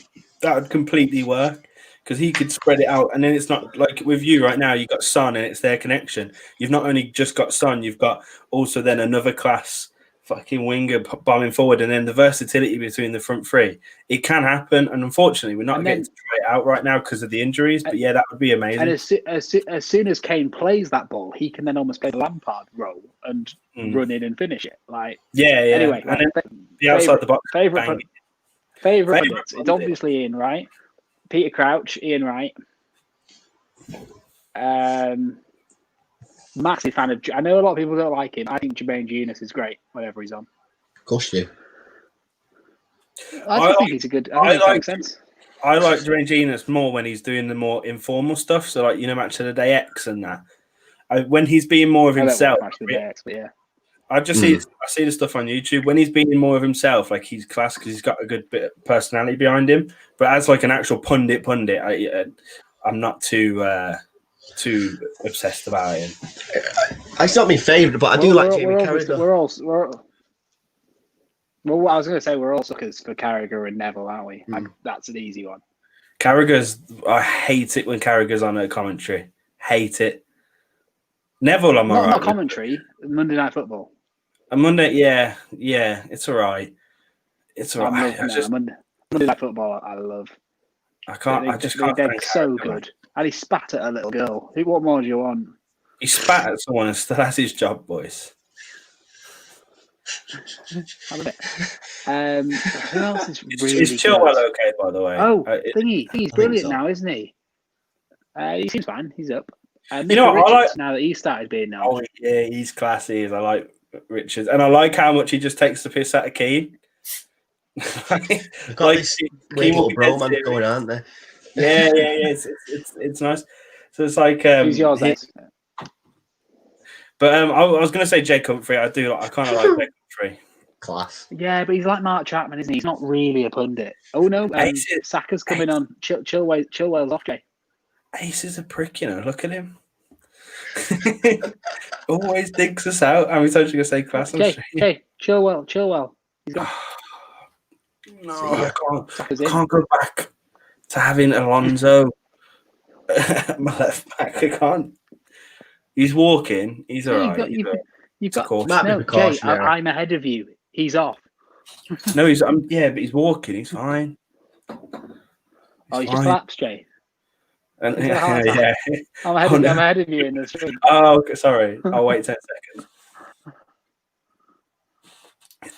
that would completely work. Because he could spread it out, and then it's not like with you right now. You've got Son, and it's their connection. You've not only just got Son, you've got also then another class fucking winger bombing forward, and then the versatility between the front three. It can happen, and unfortunately, we're not getting to try it out right now because of the injuries. But yeah, that would be amazing. And as soon as Kane plays that ball, he can then almost play the Lampard role and run in and finish it. Anyway, and then the outside the box favorite pundits. It's obviously Ian Wright. Peter Crouch, Ian Wright. Massive fan of. I know a lot of people don't like him. I think Jermaine Genius is great whenever he's on. Of course you. I think he's a good. I think it makes sense. I like Jermaine Genius more when he's doing the more informal stuff. So Match of the Day X and that. When he's being more of himself. Match of the Day X, but yeah. I see the stuff on YouTube when he's being more of himself, like he's class because he's got a good bit of personality behind him. But as like an actual pundit, I'm not too obsessed about him. It's not my favourite, but I do like Jamie Carragher. Well, I was going to say we're all suckers for Carragher and Neville, aren't we? That's an easy one. I hate it when Carragher's on a commentary. Hate it. Neville, I'm alright. Not commentary. Monday Night Football. A Monday, yeah, it's all right. It's all right. Monday Night Football, I love. I just can't. They're so good. And he spat at a little girl. What more do you want? He spat at someone and still has his job, boys. Who else is really Is Chilwell okay, by the way? Oh, he's brilliant now, isn't he? He seems fine. He's up. I like now that he started being known. Oh yeah, he's classy. I like Richards, and I like how much he just takes the piss out of Keane. This weird little bromance going on there. Yeah. It's nice. So it's like who's yours, Ace? But I was going to say Jake Humphrey. I kind of like Jake Humphrey. Class. Yeah, but he's like Mark Chapman, isn't he? He's not really a pundit. Oh no, Saka's coming on. Chilwell's off, Jay. Ace is a prick, Look at him. Always digs us out. How many times are you going to say class? Okay, Chilwell. He's gone. No, I can't go back to having Alonso my left back. I can't. He's walking. He's all right. You've got Jay, I'm ahead of you. He's off. No, but he's walking. He's fine. He just laps, Jay. And, yeah. I'm ahead of you in the stream. Oh, okay, sorry. I'll wait 10 seconds.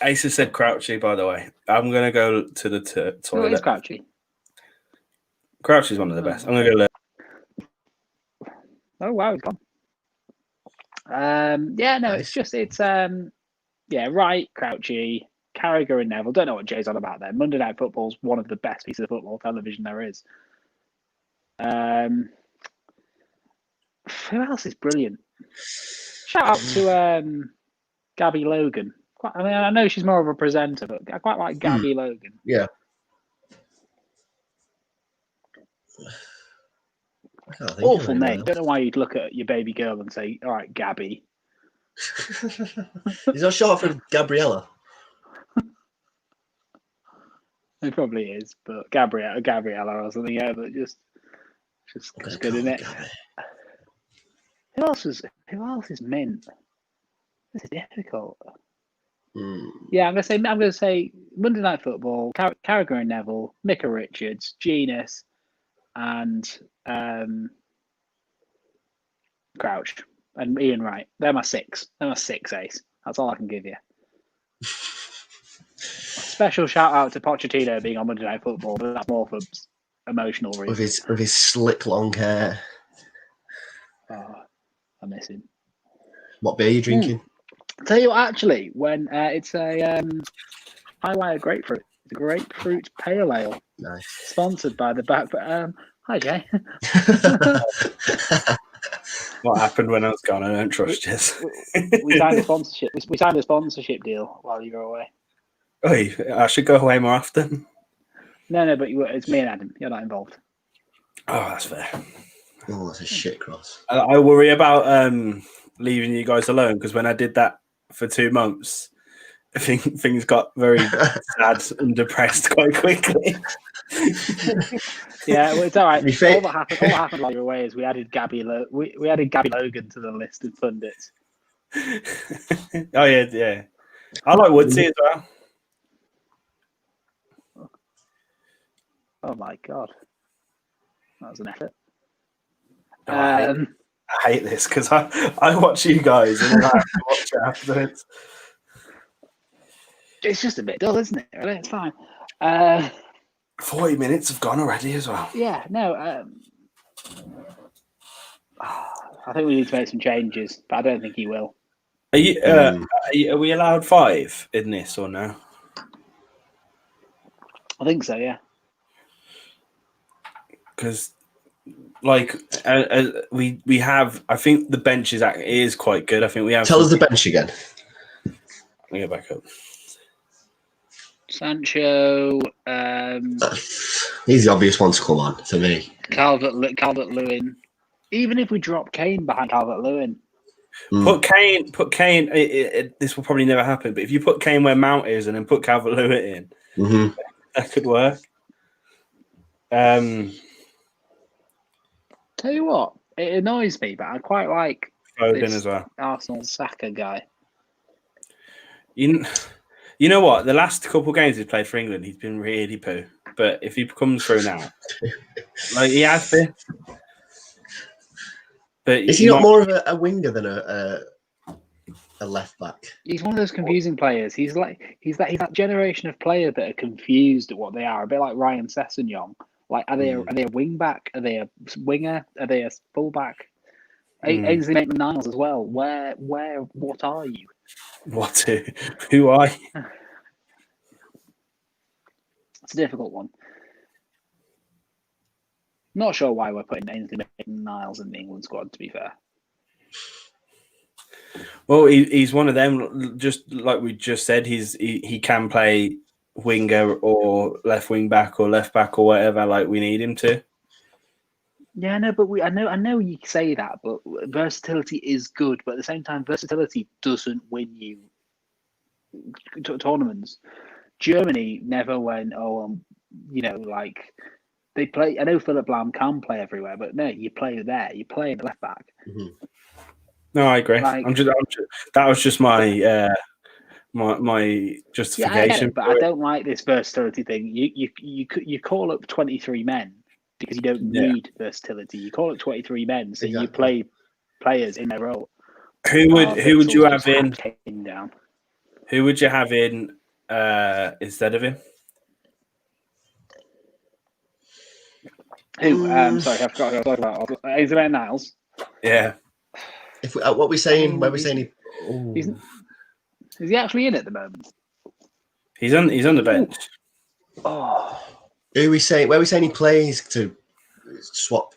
Ace has said Crouchy, by the way. I'm going to go to the toilet. What is Crouchy? Crouchy's one of the best. I'm going to go look. Oh, wow, he's gone. Wright, Crouchy, Carragher and Neville. Don't know what Jay's on about there. Monday Night Football's one of the best pieces of football television there is. Who else is brilliant? Shout out to Gabby Logan. I know she's more of a presenter, but I quite like Gabby Logan. Yeah. Awful name. Don't know why you'd look at your baby girl and say, "All right, Gabby." Is that short for Gabriella? It probably is, but Gabriella or something. Yeah, but just Just good, isn't it? Who else is mint? This is difficult. Yeah, I'm gonna say Monday Night Football, Carragher and Neville, Micah Richards, Genius, and Crouch and Ian Wright. They're my six. They're my six ace. That's all I can give you. Special shout out to Pochettino being on Monday Night Football, but that's more for emotional reasons. With his slick long hair. Oh, I miss him. What beer are you drinking? I'll tell you what, actually, when it's a Highlight grapefruit. It's a grapefruit pale ale. Nice. Sponsored by the back. Hi, Jay. What happened when I was gone? I don't trust you. We signed a sponsorship. We signed a sponsorship deal while you were away. Oh, I should go away more often. No, but it's me and Adam. You're not involved. Oh, that's fair. Oh, that's a shit cross. I worry about leaving you guys alone because when I did that for 2 months, I think things got very sad and depressed quite quickly. Yeah, well, it's all right. All that happened while you were away is we added Gabby Logan to the list of pundits. Oh yeah. I like Woodsy as well. Oh my god, that was an effort. I hate this because I watch you guys and then I have to watch it afterwards. It's just a bit dull, isn't it? Really? It's fine. 40 minutes have gone already as well. Yeah, no. I think we need to make some changes, but I don't think he will. Are we allowed 5 in this or no? I think so, yeah. Because, like, we have. I think the bench is quite good. I think we have. Tell us the bench again. Let me get back up. Sancho. He's the obvious one to come on to me. Calvert-Lewin. Even if we drop Kane behind Calvert-Lewin. Put Kane. This will probably never happen. But if you put Kane where Mount is and then put Calvert-Lewin in, that could work. Tell you what, it annoys me, but I quite like Foden as well. Arsenal Saka guy. You know what? The last couple of games he's played for England, he's been really poo. But if he comes through now, like he has been. But is he not more of a winger than a left back? He's one of those confusing players. He's that generation of player that are confused at what they are. A bit like Ryan Sessegnon. Like, are they a wing back? Are they a winger? Are they a full back? Ainsley Maitland-Niles as well. What are you? Who are you? It's a difficult one. Not sure why we're putting Ainsley Maitland-Niles in the England squad, to be fair. Well, he's one of them. Just like we just said, he can play winger or left wing back or left back or whatever. Like we need him to. Yeah, no, but I know you say that, but versatility is good. But at the same time, versatility doesn't win you tournaments. Germany never went. Like they play. I know Philip Lahm can play everywhere, but no, you play there. You play in the left back. Mm-hmm. No, I agree. That was just my my justification. Yeah, I get it, but I don't like this versatility thing. You call up 23 men because you don't need versatility. You call up 23 men, so you play players in their role. Who would you have in? Down. Who would you have in instead of him? Who? Sorry, I forgot who I was talking about. Ainsley Maitland-Niles. Yeah. If what we're saying, where we're saying is he actually in at the moment? He's on the bench. Oh. Who we say? Where we saying he plays to swap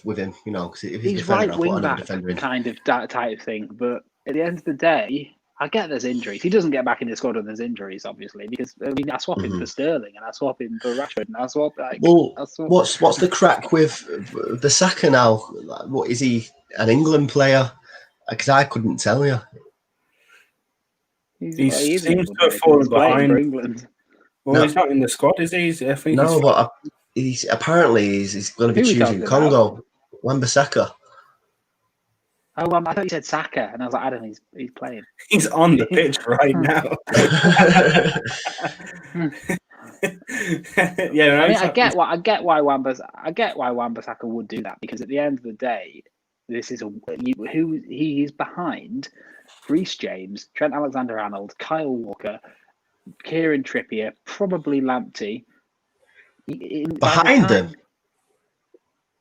with him? You know, because if he's right wing back kind of that type of thing. But at the end of the day, I get there's injuries. He doesn't get back in the squad when there's injuries, obviously, because I swap him for Sterling and I swap him for Rashford and I swap. What's the crack with the Saka now? What is he? An England player? Because I couldn't tell you. He seems to have fallen behind. Well, he's not in the squad, is he? he's going to be Who are we choosing talking Congo. Wan-Bissaka. Oh, I thought you said Saka, and I was like, Adam, he's playing. He's on the pitch right now. Yeah, no, I mean, I get why Wan-Bissaka would do that, because at the end of the day, this is who he is behind: Reece James, Trent Alexander-Arnold, Kyle Walker, Kieran Trippier, probably Lamptey. Behind them,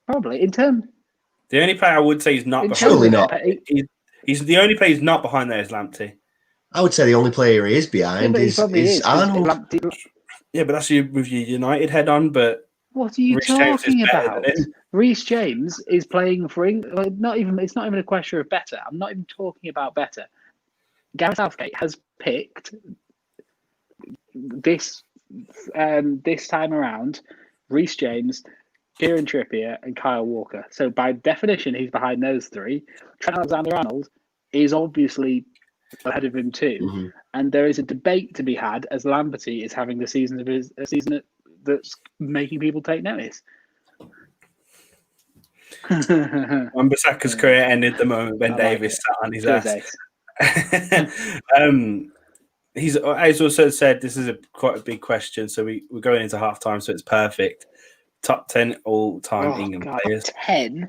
probably in terms. The only player I would say he's not behind. Surely not. He's the only player he's not behind there is Lamptey. I would say the only player he is behind is Arnold. Yeah, but that's with your United head on. But what are you talking about? Reece James is playing for England. It's not even a question of better. I'm not even talking about better. Gareth Southgate has picked this time around Reece James, Kieran Trippier, and Kyle Walker. So by definition, he's behind those three. Trent Alexander-Arnold is obviously ahead of him too, and there is a debate to be had as Lamptey is having a season that's making people take notice. Wan-Bissaka's career ended the moment Ben Davies sat on his ass. He's also said this is quite a big question, so we're going into halftime, so it's perfect. Top 10 all-time England players. 10?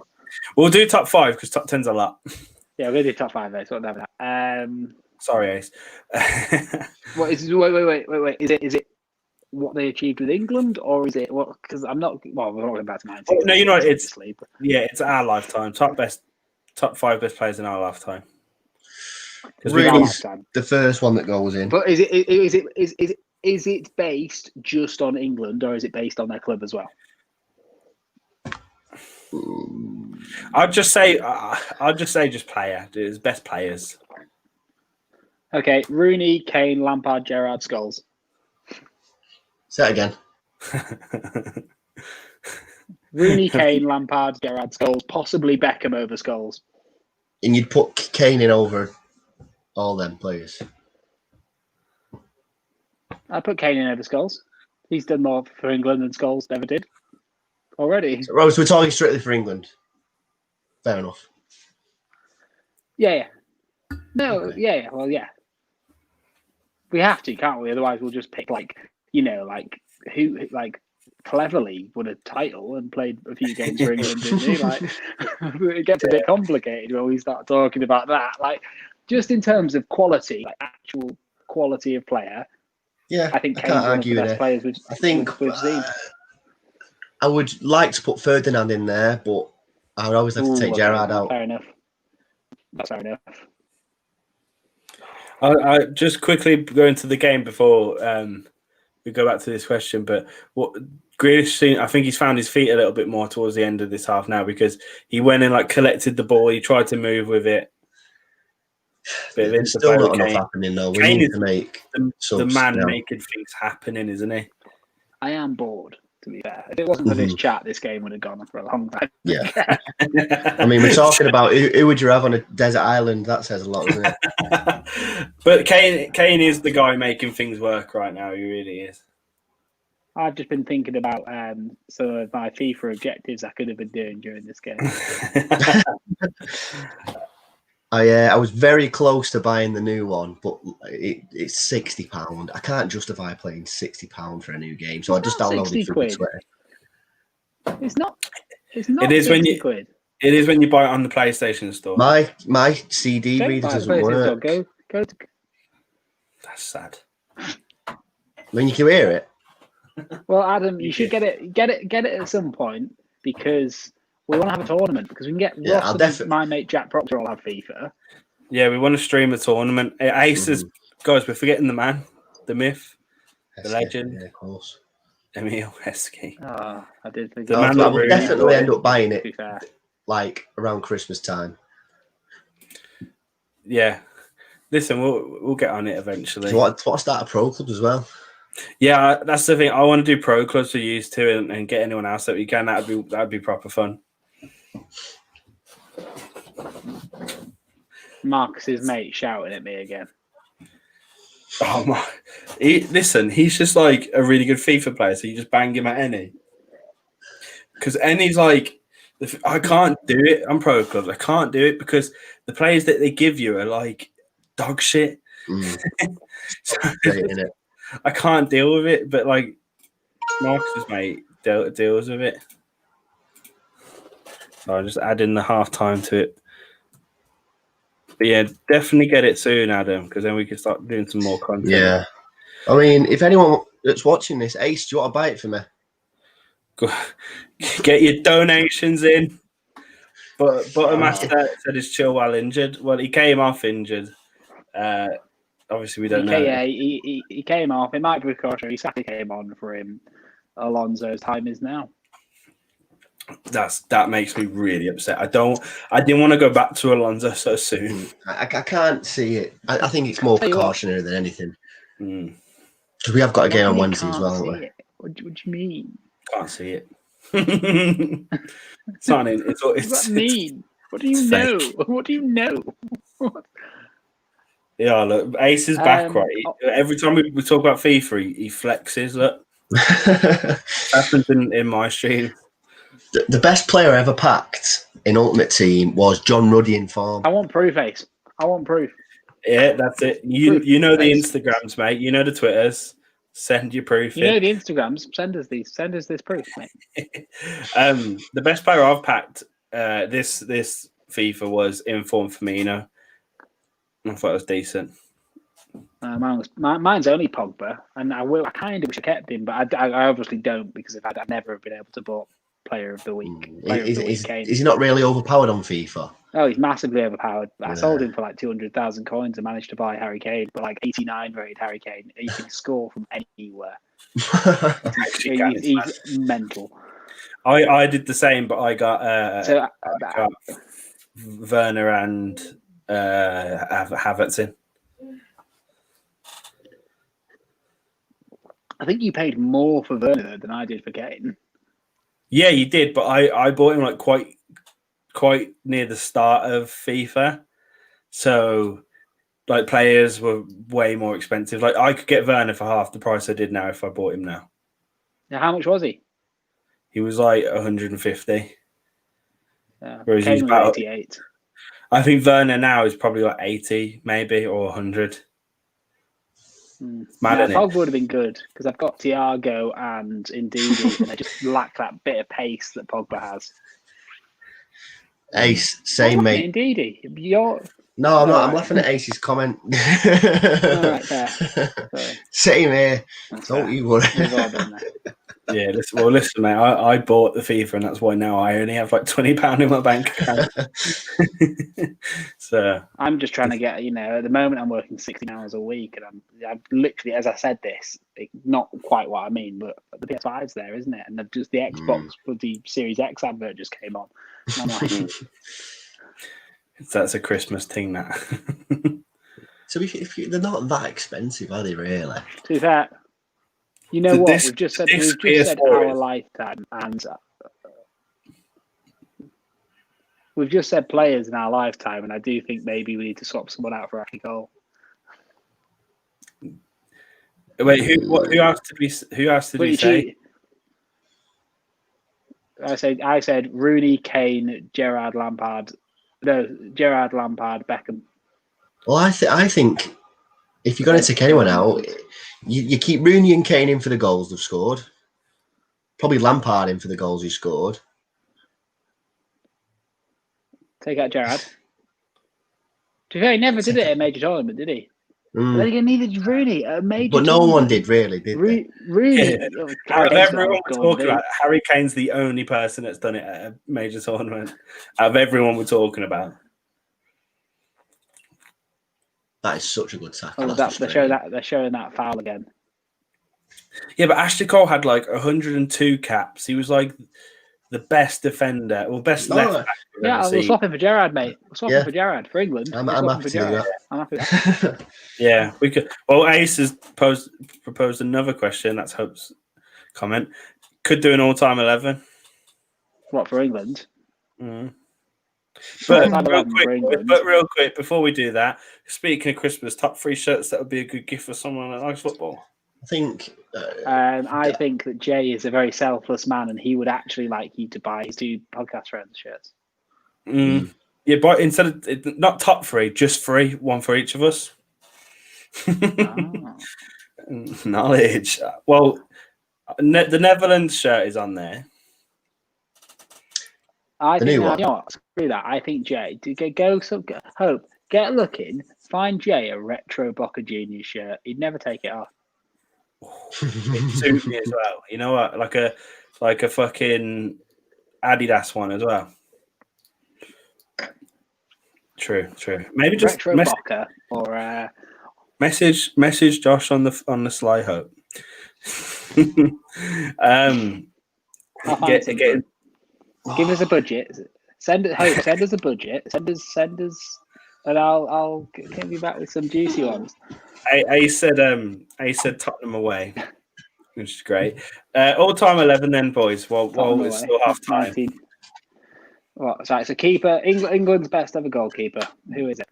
We'll do top 5 because top 10's a lot. Yeah, we're going to do top 5, though. So whatever. Sorry, Ace. What is? Wait. Is it what they achieved with England, or is it what? Because I'm not. Well, we're not going back to 19. No, you know it's our lifetime. Top 5 best players in our lifetime. Really, the first one that goes in. But is it based just on England, or is it based on their club as well? I'd just say just player. It's best players. Okay, Rooney, Kane, Lampard, Gerrard, Scholes. Say that again. Rooney, Kane, Lampard, Gerrard, Scholes, possibly Beckham over Scholes. And you'd put Kane in over all them players. I put Kane in over Scholes. He's done more for England than Scholes ever did already. So, Rose, we're talking strictly for England. Fair enough. Yeah. No, okay. Yeah. Well, yeah. We have to, can't we? Otherwise, we'll just pick who cleverly won a title and played a few games for England, didn't he? It gets a bit complicated when we start talking about that. Just in terms of quality, actual quality of player. Yeah, I think Kane's one of the best players we've seen. I would like to put Ferdinand in there, but I would always have to take Gerrard out. Fair enough. That's fair enough. I just quickly go into the game before we go back to this question. But what Grealish, I think he's found his feet a little bit more towards the end of this half now, because he went and collected the ball. He tried to move with it. There's still not enough happening though. We need to make the man making things happening, isn't he? I am bored, to be fair. If it wasn't for this chat, this game would have gone on for a long time. Yeah. I mean, we're talking about who would you have on a desert island? That says a lot, doesn't it? But Kane is the guy making things work right now. He really is. I've just been thinking about some of my FIFA objectives I could have been doing during this game. I was very close to buying the new one, but it's £60. I can't justify paying £60 for a new game, so I just downloaded it through Twitter. It's not. It is when It is when you buy it on the PlayStation Store. My CD reader doesn't work. Go to... That's sad. When you can hear it. Well, Adam, you should get it at some point, because we want to have a tournament, because we can get Ross and my mate Jack Proctor all have FIFA. Yeah, we want to stream a tournament. Aces, guys, we're forgetting the man, the myth, the legend. Yeah, of course. Emil Heskey. Oh, I did think I will definitely end up buying it around Christmas time. Yeah. Listen, we'll get on it eventually. So what start a pro club as well? Yeah, that's the thing. I want to do pro clubs for you too, and get anyone else that we can. That'd be proper fun. Marcus's mate shouting at me again. Oh my! Listen, he's just a really good FIFA player, so you just bang him at any. because Ennie's like, I can't do it. I'm pro clubs. I can't do it because the players that they give you are like dog shit. So, I can't deal with it. But like Marcus's mate deals with it. So I'll just add in the half-time to it. But yeah, definitely get it soon, Adam, because then we can start doing some more content. Yeah. I mean, if anyone that's watching this, Ace, do you want to buy it for me? Get your donations in. But Buttermaster said he's chill while injured. Well, he came off injured. Obviously, we don't know. Yeah, he came off. It might be precautionary. He came on for him. Alonso's time is now. That makes me really upset. I didn't want to go back to Alonso so soon. I can't see it. I think it's more precautionary than anything. Because we have got a game on Wednesday as well, haven't we? What do you mean? Can't see it. It's not in. What does that mean? What do you know? What do you know? Yeah, look, Ace is back, right? Every time we talk about FIFA, he flexes. Look, happens in my stream. The best player ever packed in Ultimate Team was John Ruddy in form. I want proof, Ace. I want proof. Yeah, that's it. You know the Instagrams, mate. You know the Twitters. Send your proof. You know the Instagrams. Send us these. Send us this proof, mate. The best player I've packed this FIFA was Inform Firmino. I thought it was decent. Mine's only Pogba, and I kind of wish I kept him, but I obviously don't because I'd never have been able to bought Player of the Week. Is he not really overpowered on FIFA? Oh, he's massively overpowered. I sold him for like 200,000 coins and managed to buy Harry Kane, but like 89 rated Harry Kane. He can score from anywhere. He's mental. I did the same, but I got Werner and Havertz in. I think you paid more for Werner than I did for Kane. Yeah, you did, but I bought him like quite near the start of FIFA, so like players were way more expensive. Like I could get Werner for half the price I did now if I bought him now. Now, how much was he? He was like 150. Whereas he's about 88. I think Werner now is probably like 80, maybe, or 100. Pogba would have been good because I've got Thiago and Ndidi, and they just lack that bit of pace that Pogba has. Ace, same mate. Ndidi, No, I'm not. I'm laughing at Ace's comment. Right, Same here. Don't you worry. Yeah, listen, mate. I bought the FIFA, and that's why now I only have like £20 in my bank account. So I'm just trying to get. At the moment I'm working 16 hours a week, and I'm literally, as I said this, not quite what I mean, but the PS5's there, isn't it? And just the Xbox for the Series X advert just came on. And I'm like, that's a Christmas thing, that. So they're not that expensive, are they? Really? To that. You know what? We've just said our lifetime, and we've just said players in our lifetime, and I do think maybe we need to swap someone out for Ashley Cole. Wait, who asked to be say? I said Rooney, Kane, Gerrard, Lampard. No, Gerrard, Lampard, Beckham. Well, I think if you're going to take anyone out, you keep Rooney and Kane in for the goals they've scored. Probably Lampard in for the goals he scored. Take out Gerrard. He never did it at a major tournament, did he? Then again, neither did Rooney at a major tournament. But no one did, really, did they? Rooney. Out of everyone we're talking about, Harry Kane's the only person that's done it at a major tournament. Out of everyone we're talking about. That is such a good tackle. They're showing that foul again. Yeah, but Ashley Cole had like 102 caps. He was like the best defender, or best left back. Yeah, we'll swap him for Gerrard, mate. We'll swap him for Gerrard for England. I'm happy to do that. I'm happy with that. Yeah, we could. Well, Ace has proposed another question. That's Hope's comment. Could do an all-time 11. What, for England? But real quick, before we do that, speaking of Christmas, top 3 shirts that would be a good gift for someone that likes football. I think. I think that Jay is a very selfless man, and he would actually like you to buy his 2 podcast friends shirts. Yeah, but instead of not top 3, just 3, 1 for each of us. Knowledge. Well, the Netherlands shirt is on there. I think you know what? Screw that. I think Jay, Hope, get looking, find Jay a retro Boca Juniors shirt. He'd never take it off. It suits me as well. You know what? Like a fucking Adidas one as well. True. Maybe just retro Boca or message Josh on the Sly Hope. Give us a budget. Send us a budget. Send us, and I'll get you back with some juicy ones. I said Tottenham away, which is great. All-time 11 then, boys. Well, it's still half time. What? Sorry, so keeper, England's best ever goalkeeper. Who is it?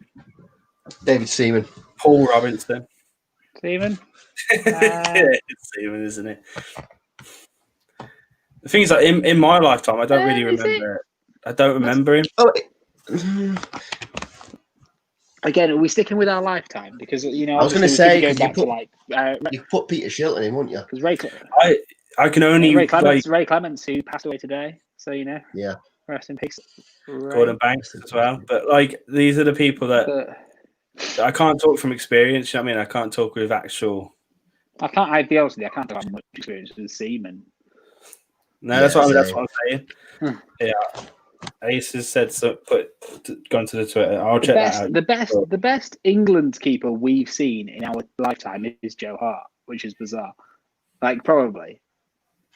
David Seaman. Paul Robinson. Seaman? It's Seaman, isn't it? The thing is, like, in my lifetime, I don't really remember it. I don't remember him. Again, are we sticking with our lifetime? Because, you know, I was going to say, you put Peter Shilton in, wouldn't you? Because I can only Ray Clements, who passed away today. So, you know. Yeah. Rest in peace. Gordon Banks as well. But, like, these are the people that I can't talk from experience. You know what I mean? I can't talk with actual. I'll be honest with you, I can't have much experience with Seaman. No, that's what I'm saying. Yeah. Ace has said so. Gone to the Twitter. I'll check that out. The best England keeper we've seen in our lifetime is Joe Hart, which is bizarre. Like, probably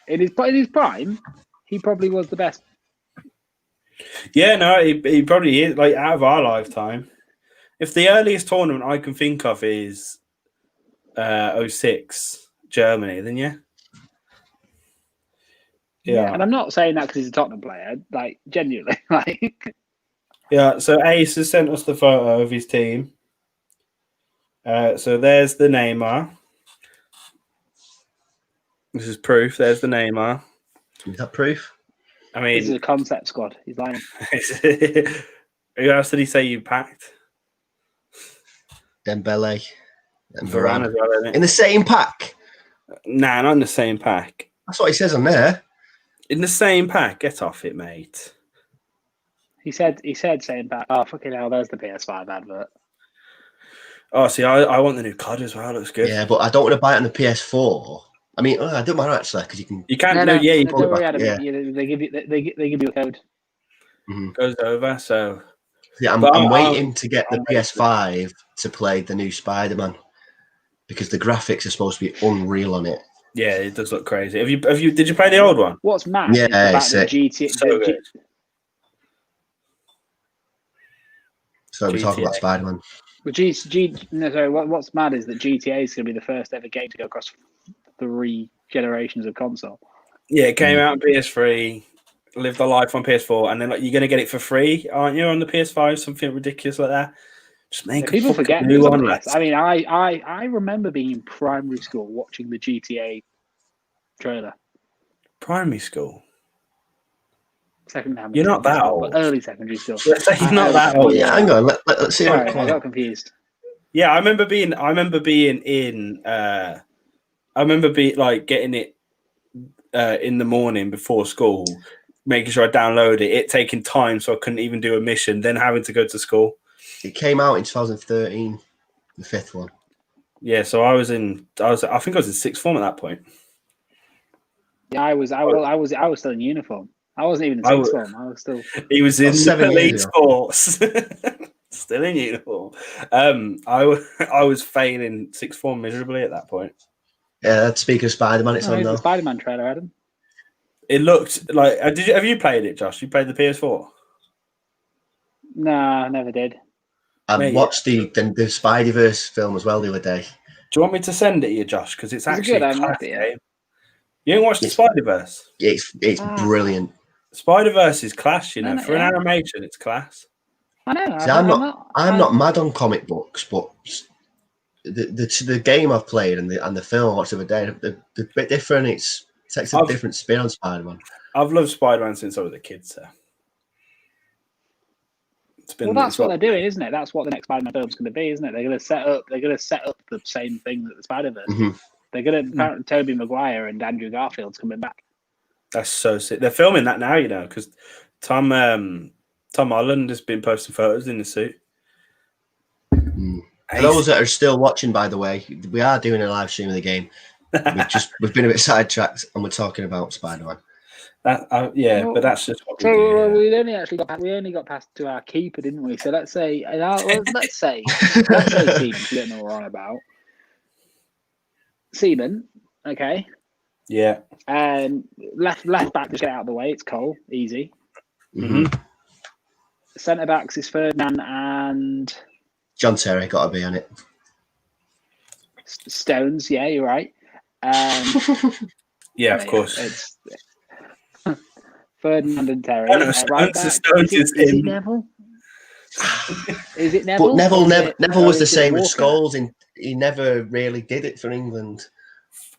in his prime, he probably was the best. Yeah, no, he probably is. Like, out of our lifetime, if the earliest tournament I can think of is 06 Germany, then yeah. Yeah, and I'm not saying that because he's a Tottenham player. Like, genuinely, like. Yeah. So Ace has sent us the photo of his team. So there's the Neymar. This is proof. There's the Neymar. Is that proof? I mean, this is a concept squad. He's lying. Who else did he say you packed? Dembele and Varane as well, isn't it? In the same pack? Nah, not in the same pack. That's what he says on there. In the same pack. Get off it, mate. He said same pack. Oh, fucking hell, there's the PS5 advert. Oh, see, I want the new COD as well. It looks good. Yeah, but I don't want to buy it on the PS4. I mean, I don't mind actually because you can. You can't. No, you don't worry, Adam. Yeah. They give you a code. Goes over. So yeah, I'm waiting to get the PS5 to play the new Spider-Man because the graphics are supposed to be unreal on it. Yeah, it does look crazy. Did you play the old one? What's mad? Yeah, is the fact that GTA. So good. So we're talking about Spider-Man. But what's mad is that GTA is going to be the first ever game to go across 3 generations of console. Yeah, it came out on PS3, lived a life on PS4, and then like you're going to get it for free, aren't you, on the PS5? Something ridiculous like that. Just make people forget. New one. I mean, I remember being in primary school watching the GTA trailer. Primary school. Secondary. You're not that old. Early secondary school. You're not that old. Yeah, hang on. Let's see. Sorry, I got confused. Yeah, I remember being in. I remember getting it in the morning before school, making sure I downloaded it taking time so I couldn't even do a mission, then having to go to school. It came out in 2013, the 5th one. Yeah, so I think I was in 6th form at that point. Yeah, I was still in uniform. I wasn't even in 6th form. I was still. He was in elite sports. Still in uniform. I was failing 6th form miserably at that point. Yeah, speaking of Spider-Man, it's on though. The Spider-Man trailer, Adam. It looked like. Have you played it, Josh? You played the PS4? No, I never did. I watched the Spideyverse film as well the other day. Do you want me to send it to you, Josh? Because it's actually good. a classic game. You ain't watched the Spider-Verse? It's brilliant. Spider-Verse is class, you know. For an animation, it's class. I know. See, I'm not mad on comic books, but the game I've played and the film I watched the other day, they're a bit different. It takes a different spin on Spider-Man. I've loved Spider-Man since I was a kid, so. That's what they're doing, isn't it? That's what the next Spider-Man film's going to be, isn't it? They're going to set up the same thing that the Spider-Verse. Mm-hmm. They're going to apparently Tobey Maguire and Andrew Garfield's coming back. That's so sick. They're filming that now, because Tom Holland has been posting photos in the suit. For those that are still watching, by the way, we are doing a live stream of the game. We've been a bit sidetracked and we're talking about Spider-Man. But that's just what we do. So we only got past to our keeper, didn't we? So let's say Seaman, you don't know what we're on about. Seaman, okay. Yeah. Left back, just get out of the way. It's Cole, easy. Mm-hmm. Centre backs is Ferdinand and John Terry got to be on it. Stones, yeah, you're right. Yeah, of course. It's Ferdinand and Terry. Stones is it Neville? Is it Neville? But Neville was the same with Scholes, and he never really did it for England.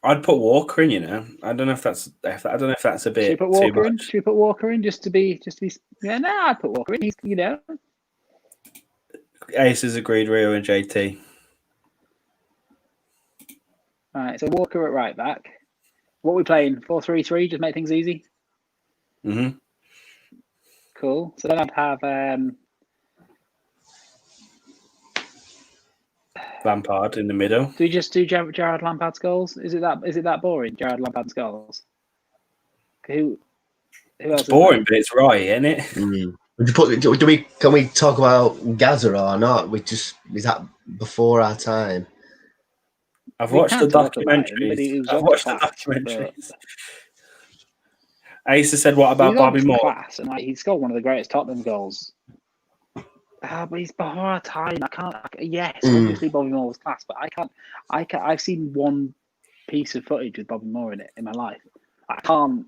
I'd put Walker in, I don't know if that's a bit. Should we put Walker in? Should we put Walker in just to be? Yeah, no, I'd put Walker in. He's, Ace has agreed. Rio and JT. All right, so Walker at right back. What are we playing? 4-3-3. Just make things easy. Mm-hmm. Cool. So then I'd have Lampard in the middle. Do we just do Gerard Lampard's goals? Is it that boring? Gerard Lampard's goals. Who else? It's boring, but it's right, isn't it? Mm. Can we talk about Gaza or not? Is that before our time? I've watched the documentaries. Ace said, "What about Bobby Moore?" Class, and he scored one of the greatest Tottenham goals. But he's before our time. Obviously Bobby Moore was class, but I can't. I've seen one piece of footage with Bobby Moore in it in my life. I can't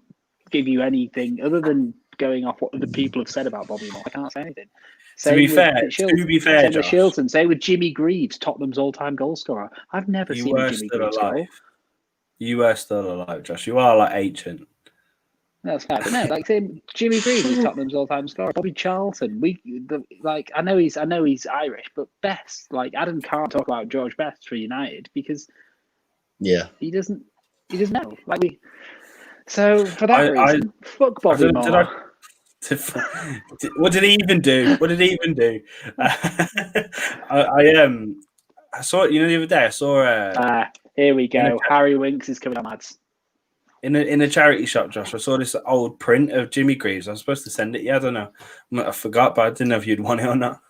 give you anything other than going off what other people have said about Bobby Moore. I can't say anything. To be fair, with Shilton, say with Jimmy Greaves, Tottenham's all-time goal scorer. I've never seen a Jimmy Greaves goal. You were still alive, Josh. You are ancient. That's fair. But no, say Jimmy Greaves is Tottenham's all-time scorer. Bobby Charlton. I know he's Irish, but Best, Adam can't talk about George Best for United because he doesn't know. So for that reason, fuck Bobby Moore. What did he even do? I saw it. The other day. I saw. Here we go. Harry Winks is coming on, lads. In a charity shop, Josh, I saw this old print of Jimmy Greaves. I was supposed to send it. Yeah, I don't know. I forgot, but I didn't know if you'd want it or not.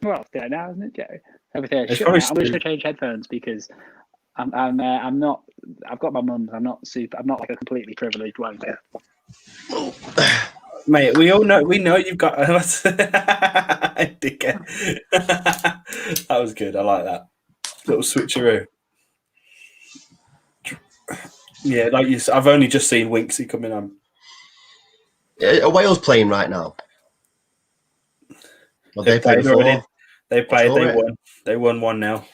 Well, it's there now, isn't it, Joe? Everything. I'm just going to change headphones because I'm not. I've got my mum's. I'm not like a completely privileged one. Mate, we know you've got dickhead. That was good. I like that little switcheroo. Yeah, I've only just seen Winksy coming on. Are Wales playing right now? Well, they played already. They played. They won. They won 1-0.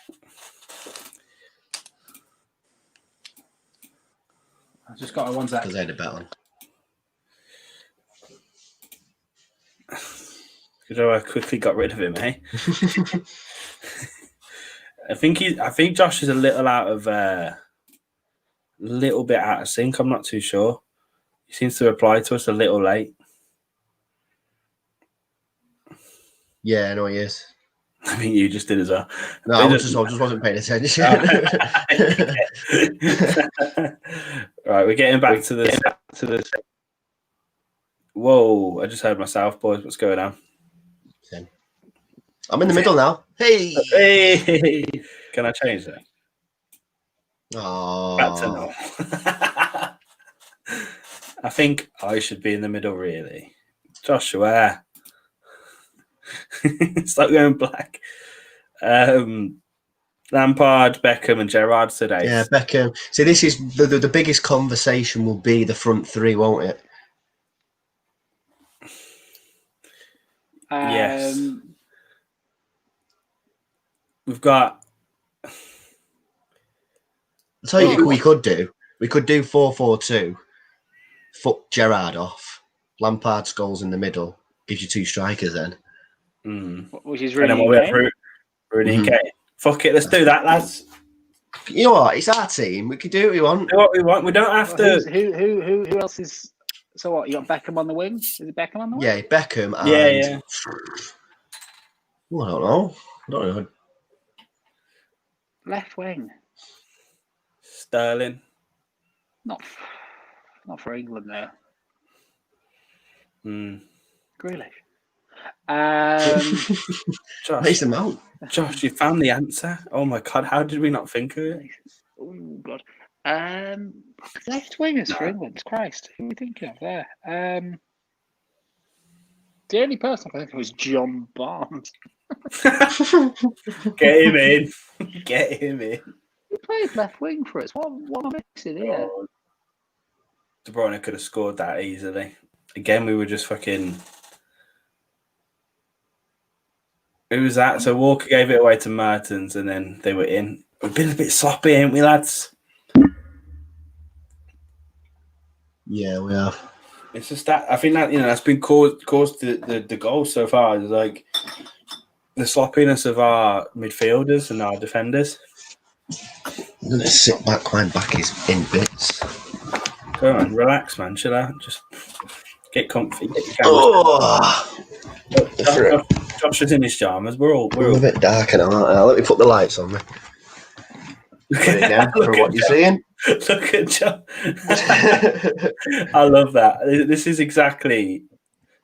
I just got one sec. Because they had a bet on. I quickly got rid of him, eh? I think Josh is a little bit out of sync. I'm not too sure. He seems to reply to us a little late. Yeah, I know he is. I think you just did as well. No, I just wasn't paying attention. Right, we're getting back to this. Whoa! I just heard myself, boys. What's going on? I'm in the middle now. Hey! Can I change that? Oh. Back to no. I think I should be in the middle, really. Joshua. Stop going black. Lampard, Beckham, and Gerrard today. Yeah, Beckham. See, this is the biggest conversation will be the front three, won't it? Yes. We've got tell you what we could do. We could do 4-4-2. Fuck Gerrard off. Lampard's goals in the middle. Gives you 2 strikers then. Which is Rooney and Kane. Fuck it, let's do that, lads. You know what? It's our team. We can do what we want. Do what we want. We don't have to. Who else is? So what? You got Beckham on the wing? Is it Beckham on the wing? Yeah, Beckham. And... Yeah. Oh, I don't know. Left wing. Sterling. Not for England though. Grealish. Josh, Mason Mount. Josh, you found the answer. Oh my god, how did we not think of it? Oh god. Left wingers for England. Christ, who are we thinking of there? The only person I think was John Barnes. Get him in. Get him in. He played left wing for us. What am I missing here? Oh, De Bruyne could have scored that easily. Again, we were just fucking. Who was that? So Walker gave it away to Mertens, and then they were in. We've been a bit sloppy, ain't we, lads? Yeah, we have. It's just that I think that that's been caused the goal so far. Is like the sloppiness of our midfielders and our defenders. I'm gonna sit back. My back is in bits. Go on, relax, man. Should I just get comfy? Get Josh is in his pajamas. We're all a bit darker now, aren't I? Let me put the lights on me. Put it down for what you're seeing. Look at Josh. I love that. This is exactly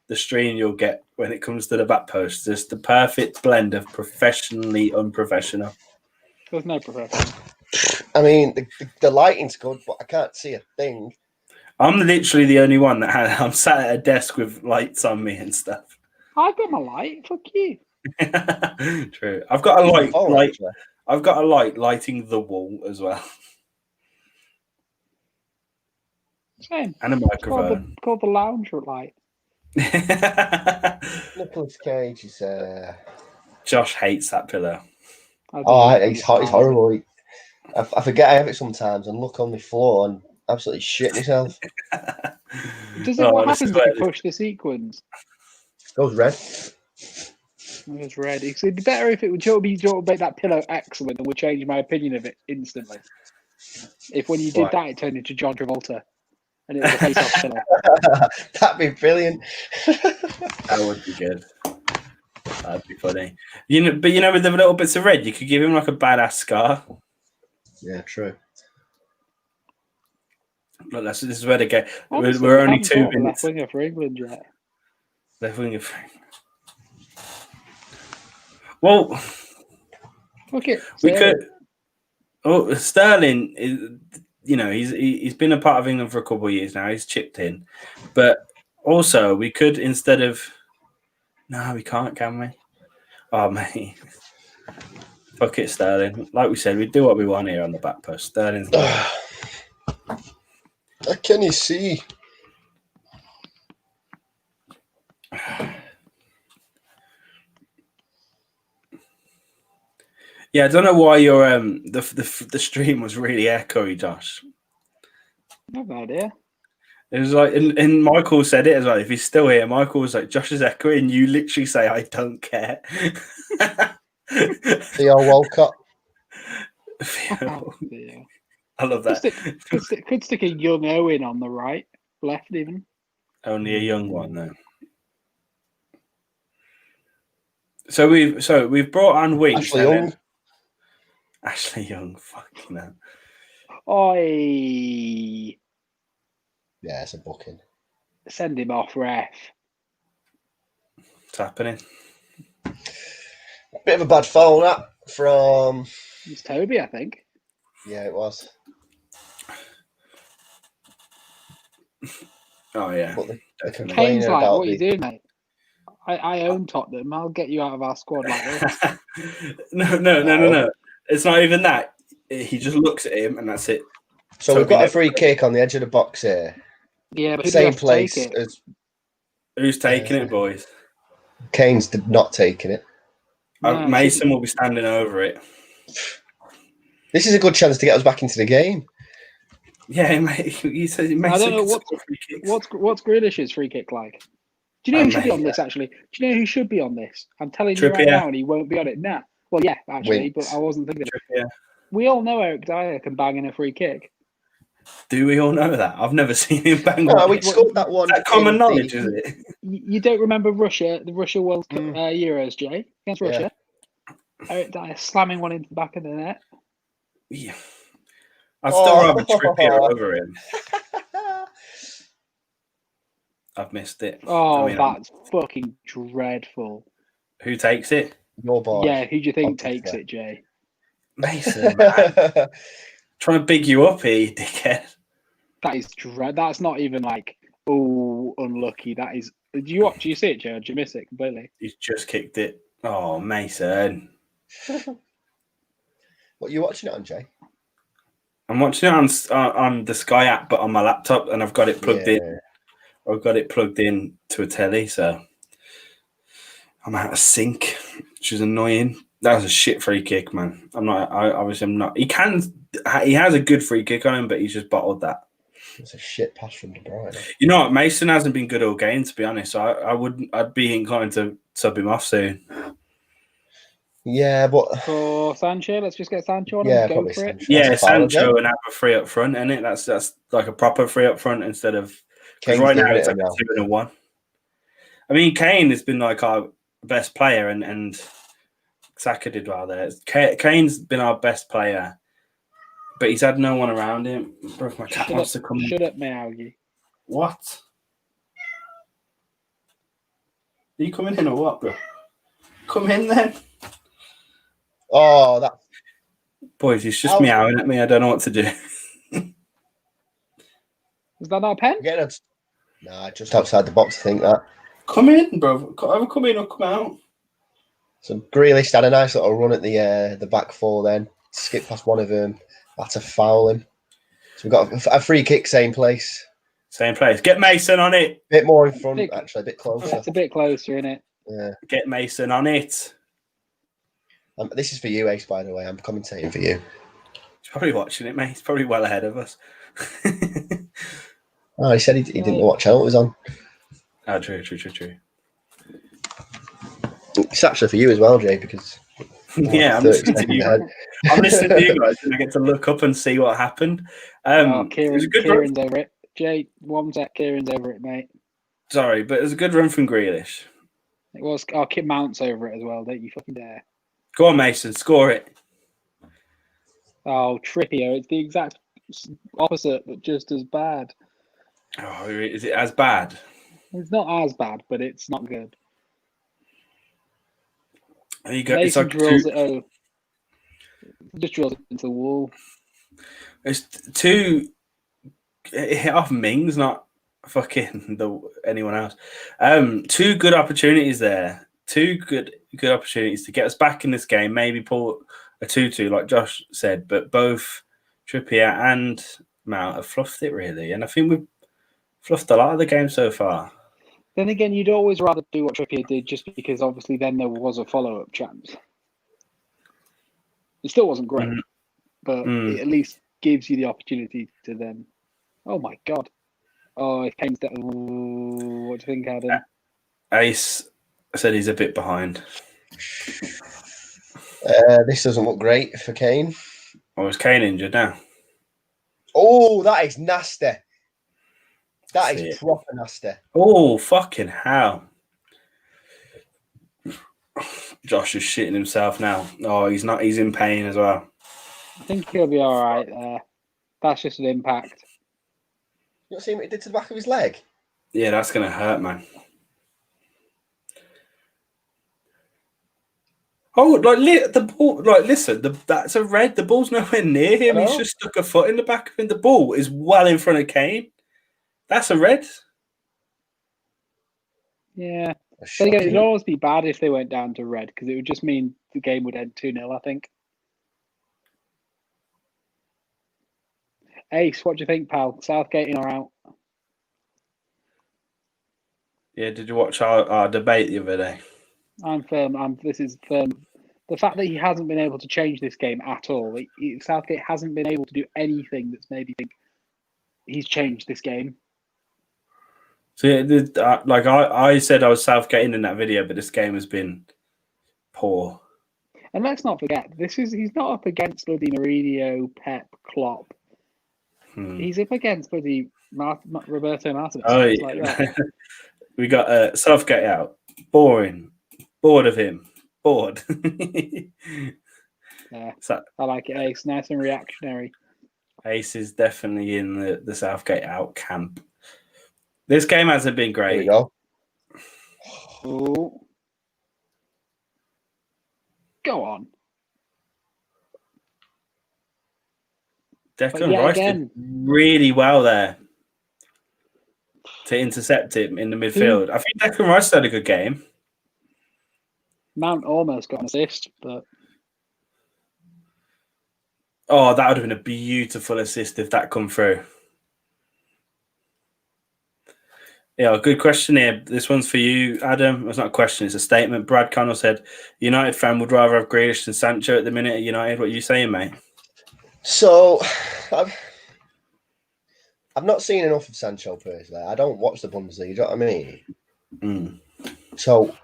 the stream you'll get when it comes to the back post. Just the perfect blend of professionally unprofessional. There's no professional. I mean, the lighting's good, but I can't see a thing. I'm literally the only one I'm sat at a desk with lights on me and stuff. I've got my light. Fuck you. True. I've got a light. I've got a light lighting the wall as well. Same. And a microphone. Called the lounge light. Nicolas Cage is. Josh hates that pillow. It's horrible. I forget I have it sometimes and look on the floor and absolutely shit myself. What happens if you push the sequence? It goes red. It goes red. It'd be better if it would make that pillow excellent and would change my opinion of it instantly. If when you did that, it turned into John Travolta and it was a face-off pillow. That'd be brilliant. That would be good. That'd be funny. But with the little bits of red, you could give him like a badass scar. Yeah, true. Look, this is where they get. We're only 2 minutes. Left winger for England, right? Left winger for England. Well, okay. We could. Oh, Sterling is. He's been a part of England for a couple of years now. He's chipped in, but also we could instead of. No, we can't, can we? Oh, mate. Fuck it, Sterling. Like we said, we do what we want here on the back post. Sterling's. Can you see? Yeah, I don't know why your the stream was really echoey, Josh. No idea. It was like, and Michael said it as well. If he's still here, Michael was like, "Josh is echoing." And you literally say, "I don't care." Theo Walcott. Oh, yeah. I love that. Could stick a young Owen on the right, left even. Only a young one though. So we've brought on wings. Ashley Young, fucking hell. Oi. Yeah, it's a booking. Send him off, ref. What's happening? Bit of a bad foul that from. It's Toby, I think. Yeah, it was. Oh yeah. Kane's like, what are you doing, mate? I own Tottenham. I'll get you out of our squad like this. No. It's not even that. He just looks at him and that's it. So we've got a free kick on the edge of the box here. Yeah, but same place as. Who's taking it, boys? Kane's not taking it. Mason will be standing over it. This is a good chance to get us back into the game. Yeah, mate. He says he makes. I don't know free kicks. what's Grealish's free kick like. Do you know who should be on this? Actually, do you know who should be on this? I'm telling you right now, and he won't be on it now. Well, yeah, actually, but I wasn't thinking. We all know Eric Dyer can bang in a free kick. Do we all know that? I've never seen him bang. No, we scored that one. That common knowledge, is it? You don't remember the Russia World Cup Euros, Jay, against Russia? Eric Dyer slamming one into the back of the net. Yeah. I'd still rather Trippier over him. I've missed it. Oh, that's fucking dreadful. Who takes it? Your boy. Yeah, who do you think takes it, Jay? Mason, man. Trying to big you up here, you dickhead. That is that's not even like, oh, unlucky. That is. Do you see it, Joe? Did you miss it completely? He's just kicked it. Oh, Mason. What are you watching it on, Jay? I'm watching it on the Sky app, but on my laptop, and I've got it plugged in. I've got it plugged in to a telly, so I'm out of sync, which is annoying. That was a shit free kick, man. I'm not. He has a good free kick on him, but he's just bottled that. It's a shit pass from De Bruyne. You know what? Mason hasn't been good all game, to be honest. So I'd be inclined to sub him off soon. Yeah, but for Sancho, let's just get Sancho on and go for it. Yeah, Sancho and have a free up front, isn't it? That's like a proper free up front instead of because right now it's like a 2-1. I mean, Kane has been like our best player, and Saka did well there. Kane's been our best player, but he's had no one around him. Bro, my cat wants to come in. Shut up, Meowgie. What? Are you coming in or what, bro? Come in then. Oh, that. Boys, he's just meowing at me. I don't know what to do. Is that not a pen? Nah, just outside the box, I think that. Come in, bro. Either come in or come out. So Grealish had a nice little run at the back four then. Skip past one of them. Had to foul him. So we've got a free kick, same place. Same place. Get Mason on it. Bit more in front, actually, a bit closer. It's a bit closer, isn't it? Yeah. Get Mason on it. This is for you, Ace, by the way. I'm commentating for you. He's probably watching it, mate. He's probably well ahead of us. Oh, he said he didn't know what channel it was on. Oh, true. It's actually for you as well, Jay, because... Yeah, I'm listening to you. I'm listening to you guys, and I get to look up and see what happened. Kieran's over it. Jay, 1 sec, Kieran's over it, mate. Sorry, but it was a good run from Grealish. It was. Kit Mount's over it as well. Don't you fucking dare. Go on, Mason. Score it. Oh, Trippier. It's the exact opposite, but just as bad. Oh, is it as bad? It's not as bad, but it's not good. There you go. Mason it's like drills it over. Just drills it into the wall. It's two. It hit off Mings, not fucking anyone else. Two good opportunities there. Two good opportunities to get us back in this game. Maybe pull a 2-2, like Josh said. But both Trippier and Mount have fluffed it really, and I think we've fluffed a lot of the game so far. Then again, you'd always rather do what Trippier did, just because obviously then there was a follow-up chance. It still wasn't great, but it at least gives you the opportunity to then. Oh my god! Oh, it came down. What do you think, Adam? Ace said he's a bit behind. This doesn't look great for Kane. Oh, is Kane injured now? Oh, that is nasty. That is proper nasty. Oh, fucking hell. Josh is shitting himself now. Oh, he's not. He's in pain as well. I think he'll be all right there. That's just an impact. You not seen what he did to the back of his leg? Yeah, that's going to hurt, man. Oh, like the ball. Like, listen, that's a red. The ball's nowhere near him. He's just stuck a foot in the back of him. The ball is well in front of Kane. That's a red. Yeah. But again, it'd always be bad if they went down to red, because it would just mean the game would end 2-0, I think. Ace, what do you think, pal? Southgate in or out? Yeah, did you watch our debate the other day? I'm firm. This is firm The fact that he hasn't been able to change this game at all, Southgate hasn't been able to do anything that's made me think he's changed this game. So like I said, I was Southgate in that video, but this game has been poor. And let's not forget, he's not up against bloody Mourinho, Pep, Klopp. He's up against bloody Roberto Martinez. Oh, like, right. We got Southgate out. Boring. Bored of him. Bored. Yeah, so, I like it, Ace. Nice and reactionary. Ace is definitely in the Southgate out camp. This game hasn't been great. Here we go. Ooh. Go on. Declan Rice did really well there to intercept him in the midfield. I think Declan Rice had a good game. Mount almost got an assist, but... Oh, that would have been a beautiful assist if that come through. Yeah, good question here. This one's for you, Adam. It's not a question, it's a statement. Brad Connell said, United fan would rather have Grealish than Sancho at the minute at United. What are you saying, mate? So, I've not seen enough of Sancho personally. I don't watch the Bundesliga, you know what I mean? So,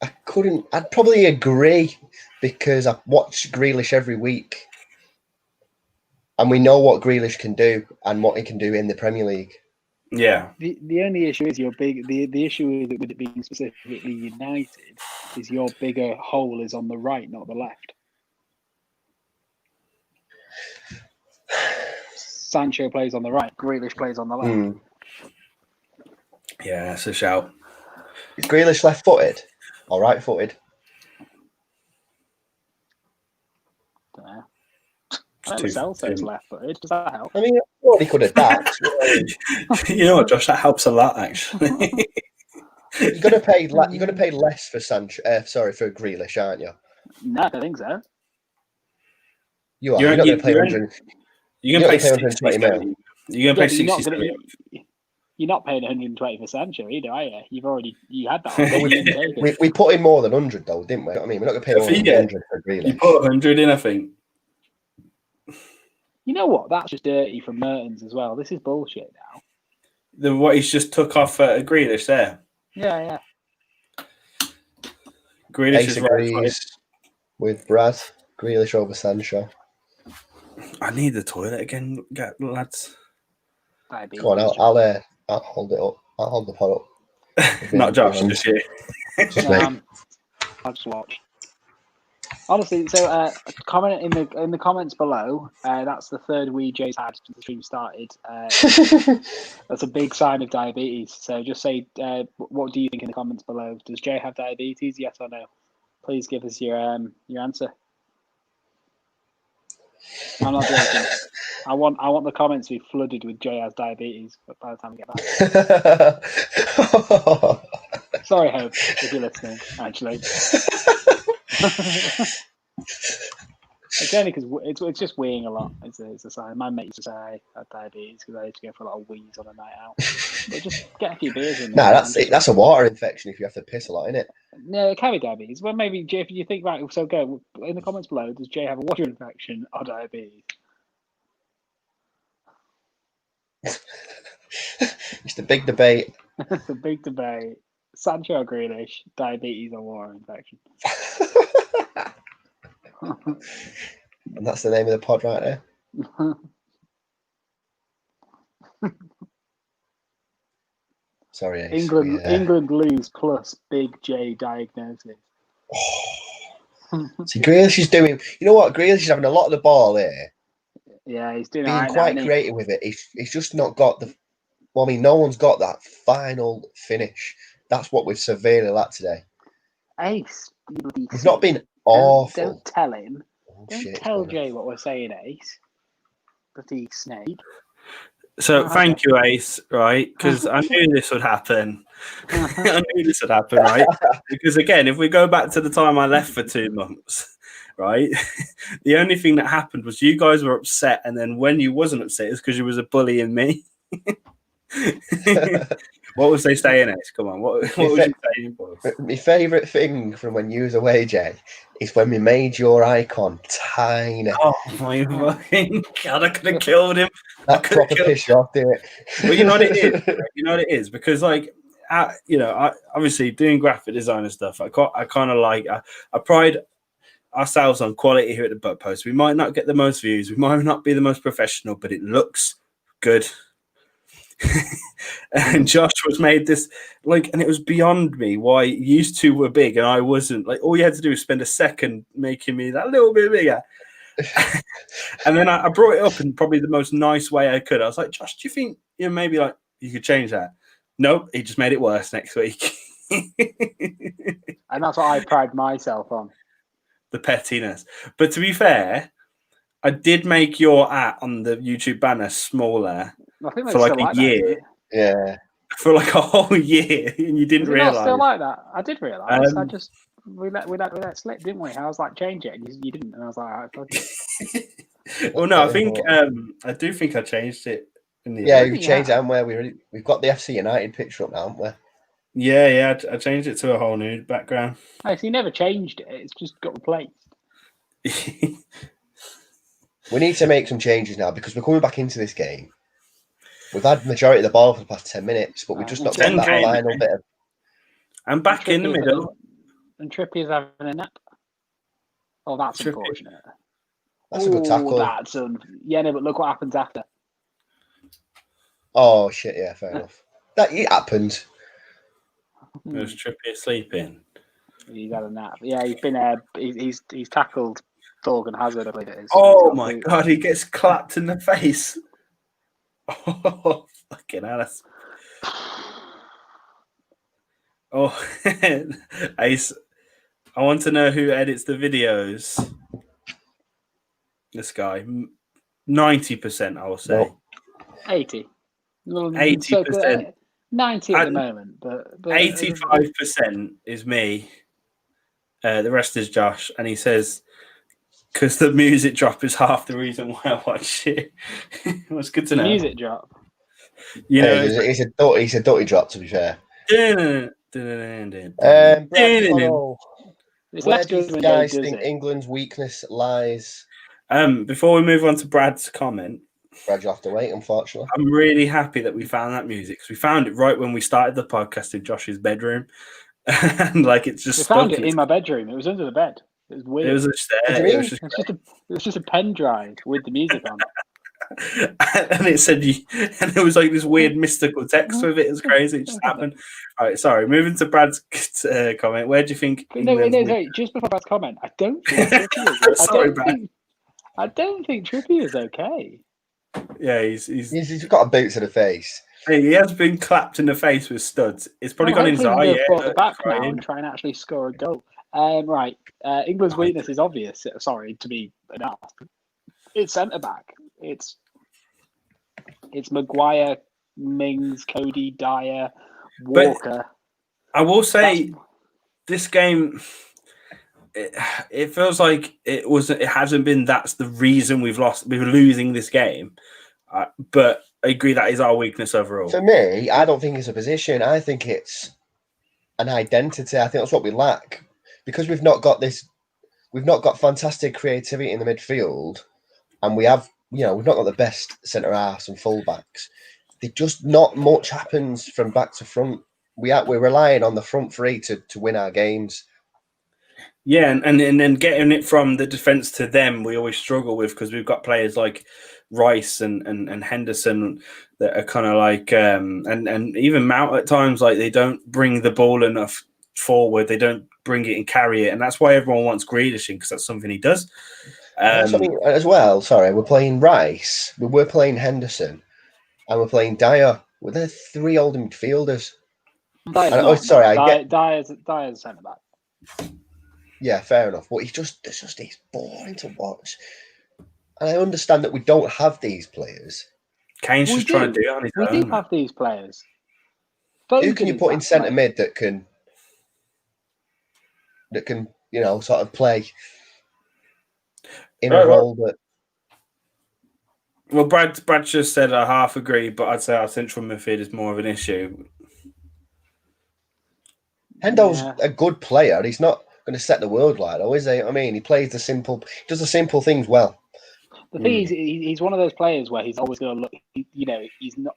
I'd probably agree because I watch Grealish every week. And we know what Grealish can do and what he can do in the Premier League. Yeah. The only issue is the issue with it being specifically United is your bigger hole is on the right, not the left. Sancho plays on the right, Grealish plays on the left. Yeah, that's a shout. Is Grealish left-footed or right-footed? Don't know. I know Celso's left-footed. Does that help? I mean, I thought he could adapt. You know what, Josh? That helps a lot, actually. You're gonna pay less for Sancho. For Grealish, aren't you? No, I don't think so. You are. You're not going to pay 100. You're going to pay 120 million. You're going to pay 60. You're not paying 120 for Sancho either, are you? You had that. we put in more than 100 though, didn't we? I mean, we're not going to pay more than 100 for Grealish. You put 100 in, I think. You know what? That's just dirty from Mertens as well. This is bullshit now. What he's just took off Grealish there. Yeah. Grealish is agrees with Brad. Grealish over Sancho. I need the toilet again, lads. Go on, I'll hold it up. I'll hold the pod up. Not Josh, just you. I'll just watch. Honestly, so comment in the comments below. That's the third wee Jay's had since the stream started. That's a big sign of diabetes. So just say, what do you think in the comments below? Does Jay have diabetes? Yes or no? Please give us your answer. I'm not joking. I want the comments to be flooded with Jay has diabetes by the time we get back. Sorry, Hope, if you're listening. Actually. It's only because it's just weeing a lot. It's a sign. My mate used to say I had diabetes because I used to go for a lot of wheeze on a night out. But just get a few beers in. No, that's a water infection if you have to piss a lot, isn't it? No, it can be diabetes. Well, maybe Jay, if you think back, so go in the comments below. Does Jay have a water infection or diabetes? It's the big debate. The big debate. Sancho or Grealish, diabetes or water infection. And that's the name of the pod right there. Sorry, Ace. England lose plus big J diagnosis. See, Grealish is doing. You know what? Grealish is having a lot of the ball here. Yeah, he's doing being quite creative with it. He's just not got the. Well, I mean, no one's got that final finish. That's what we've severely lacked today. Ace, he's not been awful. Don't tell him. Don't tell Jay what we're saying, Ace. Bloody snake. So thank you, Ace, right? Because I knew this would happen. I knew this would happen, right? Because again, if we go back to the time I left for 2 months, right? The only thing that happened was you guys were upset, and then when you wasn't upset, it's because you was bullying me. What was they saying, Ace? Come on, what was you saying, boys? My favourite thing from when you was away, Jay, is when we made your icon tiny. Oh my fucking God, I could have killed him. That proper piss you off, didn't it? Well, you know what it is? You know what it is? Because, like, I obviously doing graphic design and stuff, I kind of like, I pride ourselves on quality here at the Butt Post. We might not get the most views, we might not be the most professional, but it looks good. And Josh was made this and it was beyond me why used to were big and I wasn't. Like, all you had to do was spend a second making me that little bit bigger. And then I brought it up in probably the most nice way I could. I was like, Josh, do you think maybe like you could change that? Nope, he just made it worse next week. And that's what I pride myself on. The pettiness. But to be fair, I did make your on the YouTube banner smaller for like a year. Yeah. For like a whole year, and you didn't realise. Still like that. I did realise. I just we let slip, didn't we? I was like, change it, and you didn't, and I was like, all right, fuck it. Well, no, I think I do think I changed it. You changed it, and we've got the FC United picture up now, haven't we? Yeah, I changed it to a whole new background. Oh, so you never changed it; it's just got replaced. We need to make some changes now because we're coming back into this game. We've had the majority of the ball for the past 10 minutes, but we've just not got that final bit of... I'm back in the middle. And Trippier's having a nap. Oh, that's unfortunate. That's a good tackle. No, but look what happens after. Oh, shit, yeah, fair enough. It happened. Was Trippier sleeping? He's had a nap. Yeah, he's been... he's tackled Thorgan Hazard, I believe it is. Oh, my God, he gets clapped in the face. Oh, fucking hell. Oh, Ace, I want to know who edits the videos. This guy. 90%, I will say. Nope. 80. 80%. 90 at the moment. But 85% is me. The rest is Josh. And he says, because the music drop is half the reason why I watch it. It was good to know. Music drop. You know, it's a dirty drop, to be fair. Where do you guys think England's weakness lies? Before we move on to Brad's comment, Brad, you have to wait, unfortunately. I'm really happy that we found that music because we found it right when we started the podcast in Josh's bedroom. And it's just we found it in my bedroom. It was under the bed. It was weird. It was it was just a pen drive with the music on. And it said, and there was this weird mystical text with it. It was crazy. It just happened. All right, sorry. Moving to Brad's comment. Where do you think? No. Just before Brad's comment, I don't think Trippier is. Sorry, Brad. I don't think Trippier is okay. Yeah, he's got a boot to the face. Hey, he has been clapped in the face with studs. It's probably gone inside. Yeah, back now and try and actually score a goal. Right. England's weakness is obvious. Sorry to be an ass. It's centre back. It's Maguire, Mings, Cody, Dyer, Walker. But I will say, this game, it feels like it hasn't been. That's the reason we've lost. We're losing this game, but I agree that is our weakness overall. For me, I don't think it's a position. I think it's an identity. I think that's what we lack because we've not got this. We've not got fantastic creativity in the midfield, and we've not got the best centre halves and fullbacks. Just not much happens from back to front. We're relying on the front three to win our games. Yeah, and then getting it from the defence to them, we always struggle with because we've got players like Rice and Henderson that are kind of and even Mount at times, they don't bring the ball enough forward. They don't bring it and carry it, and that's why everyone wants Grealish in because that's something he does. That's something as well. Sorry, we're playing Rice, we're playing Henderson, and we're playing Dyer. Well, they're three older midfielders. Dyer's centre back. Yeah, fair enough. But he's boring to watch. And I understand that we don't have these players. Kane's just trying to do it on his own. We do have these players. Who can you put in centre mid that can sort of play in a role that... Well, Brad just said I half agree, but I'd say our central midfield is more of an issue. Hendo's a good player. He's not going to set the world light, though, is he? I mean, he does the simple things well. The thing is, he's one of those players where he's always going to look. He's not.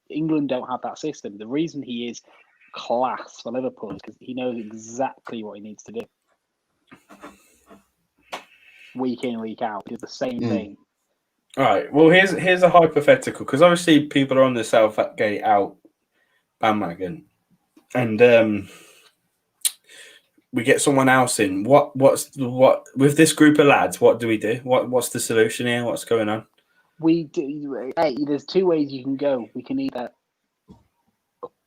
England don't have that system. The reason he is class for Liverpool is because he knows exactly what he needs to do. Week in, week out, he does the same thing. All right. Well, here's a hypothetical, because obviously people are on the Southgate out bandwagon, and we get someone else in. What with this group of lads? What do we do? What's the solution here? What's going on? We do. There's two ways you can go. We can either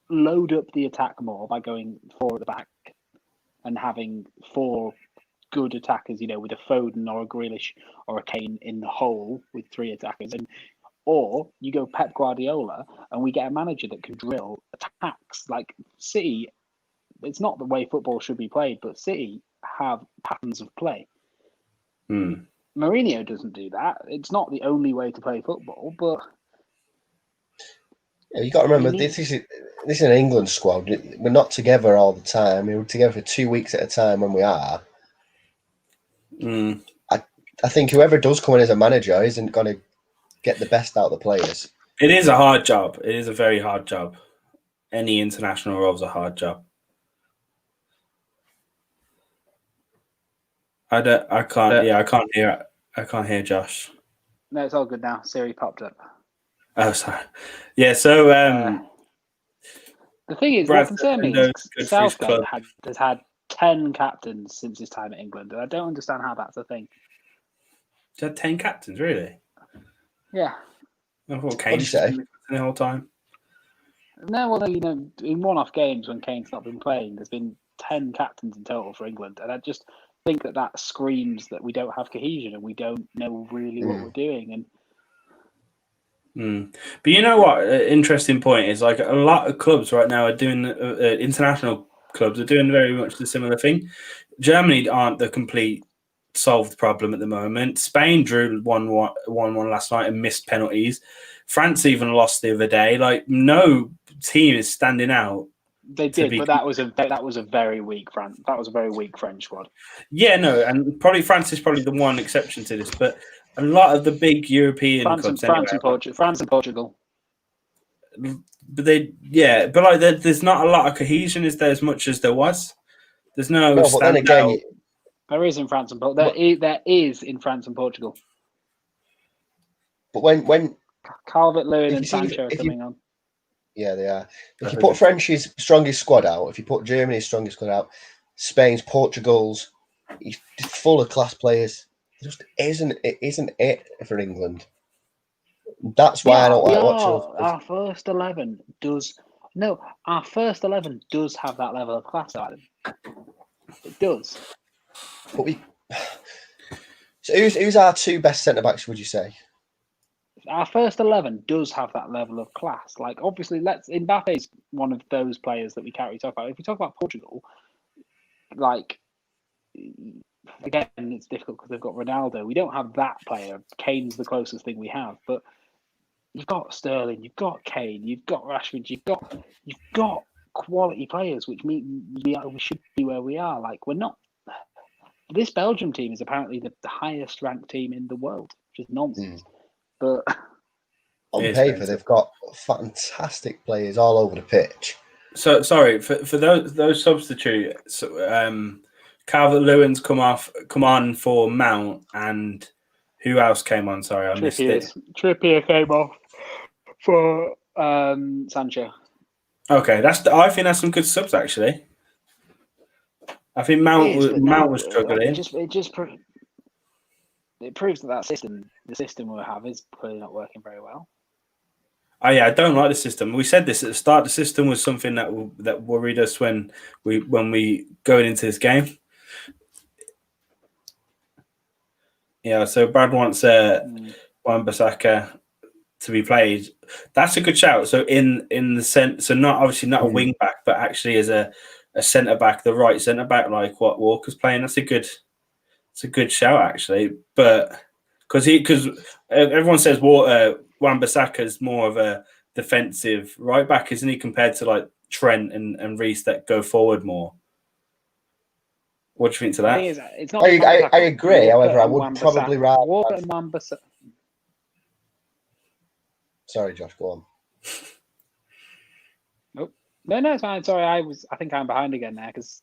load up the attack more by going 4 at the back and having 4 good attackers, with a Foden or a Grealish or a Kane in the hole with 3 attackers, or you go Pep Guardiola and we get a manager that can drill attacks. Like City, it's not the way football should be played, but City have patterns of play. Mourinho doesn't do that. It's not the only way to play football, but you got to remember this is an England squad. We're not together all the time. We're together for 2 weeks at a time when we are. I think whoever does come in as a manager isn't going to get the best out of the players. It is a hard job. It is a very hard job. Any international role is a hard job. I can't hear Josh. No, it's all good now. Siri popped up. Oh, sorry. Yeah, so the thing is, what concerns me is Southgate has had 10 captains since his time at England, and I don't understand how that's a thing. He's had 10 captains, really? Yeah. I thought Kane the whole time. No, well, in one-off games when Kane's not been playing, there's been 10 captains in total for England, and I just think that screams that we don't have cohesion and we don't know really what we're doing. But you know what? Interesting point is, like, a lot of clubs right now are doing international clubs are doing very much the similar thing. Germany aren't the complete solved problem at the moment. Spain drew 1-1 last night and missed penalties. France even lost the other day. Like, no team is standing out. They did, but that was a very weak France. That was a very weak French squad. Yeah, no, and probably France is probably the one exception to this. But a lot of the big European clubs, France and Portugal. But there's not a lot of cohesion, is there, as much as there was? There's no. But then again, there is in France and Portugal. There is in France and Portugal. But when Calvert-Lewin and Sancho are coming on. Yeah, they are. If you put French's strongest squad out, if you put Germany's strongest squad out, Spain's, Portugal's, he's full of class players. It just isn't it for England. That's why I don't like watching. Our first 11 does have that level of class, Adam. It does. But so who's our 2 best centre backs? Would you say? Our first 11 does have that level of class. Like, obviously, Mbappe's one of those players that we can't really talk about. If we talk about Portugal, like, again, it's difficult because they've got Ronaldo. We don't have that player. Kane's the closest thing we have, but you've got Sterling, you've got Kane, you've got Rashford, you've got quality players, which mean we should be where we are. Like, we're not. This Belgium team is apparently the highest ranked team in the world, which is nonsense. But on paper, they've got fantastic players all over the pitch. So sorry for those substitutes. Calvert-Lewin's come on for Mount, and who else came on? Sorry, I missed it. Trippier came off for Sancho. Okay, I think that's some good subs actually. I think Mount was struggling. It proves that the system we have is clearly not working very well. Oh yeah, I don't like the system. We said this at the start. The system was something that worried us when we going into this game. Yeah, so Brad wants Wan-Bissaka to be played. That's a good shout. So in the sense, so not a wing back, but actually as a centre back, the right centre back, like what Walker's playing. That's a good shout actually. But because everyone says Wan-Bissaka is more of a defensive right back, isn't he, compared to like Trent and Reece that go forward more? What do you think to The that? thing is, it's not. I agree. However, I would Wan-Bissaka. probably rather. Walker and Wan-Bissaka. Sorry, Josh. Go on. Nope. No, it's fine. Sorry, I think I'm behind again there because.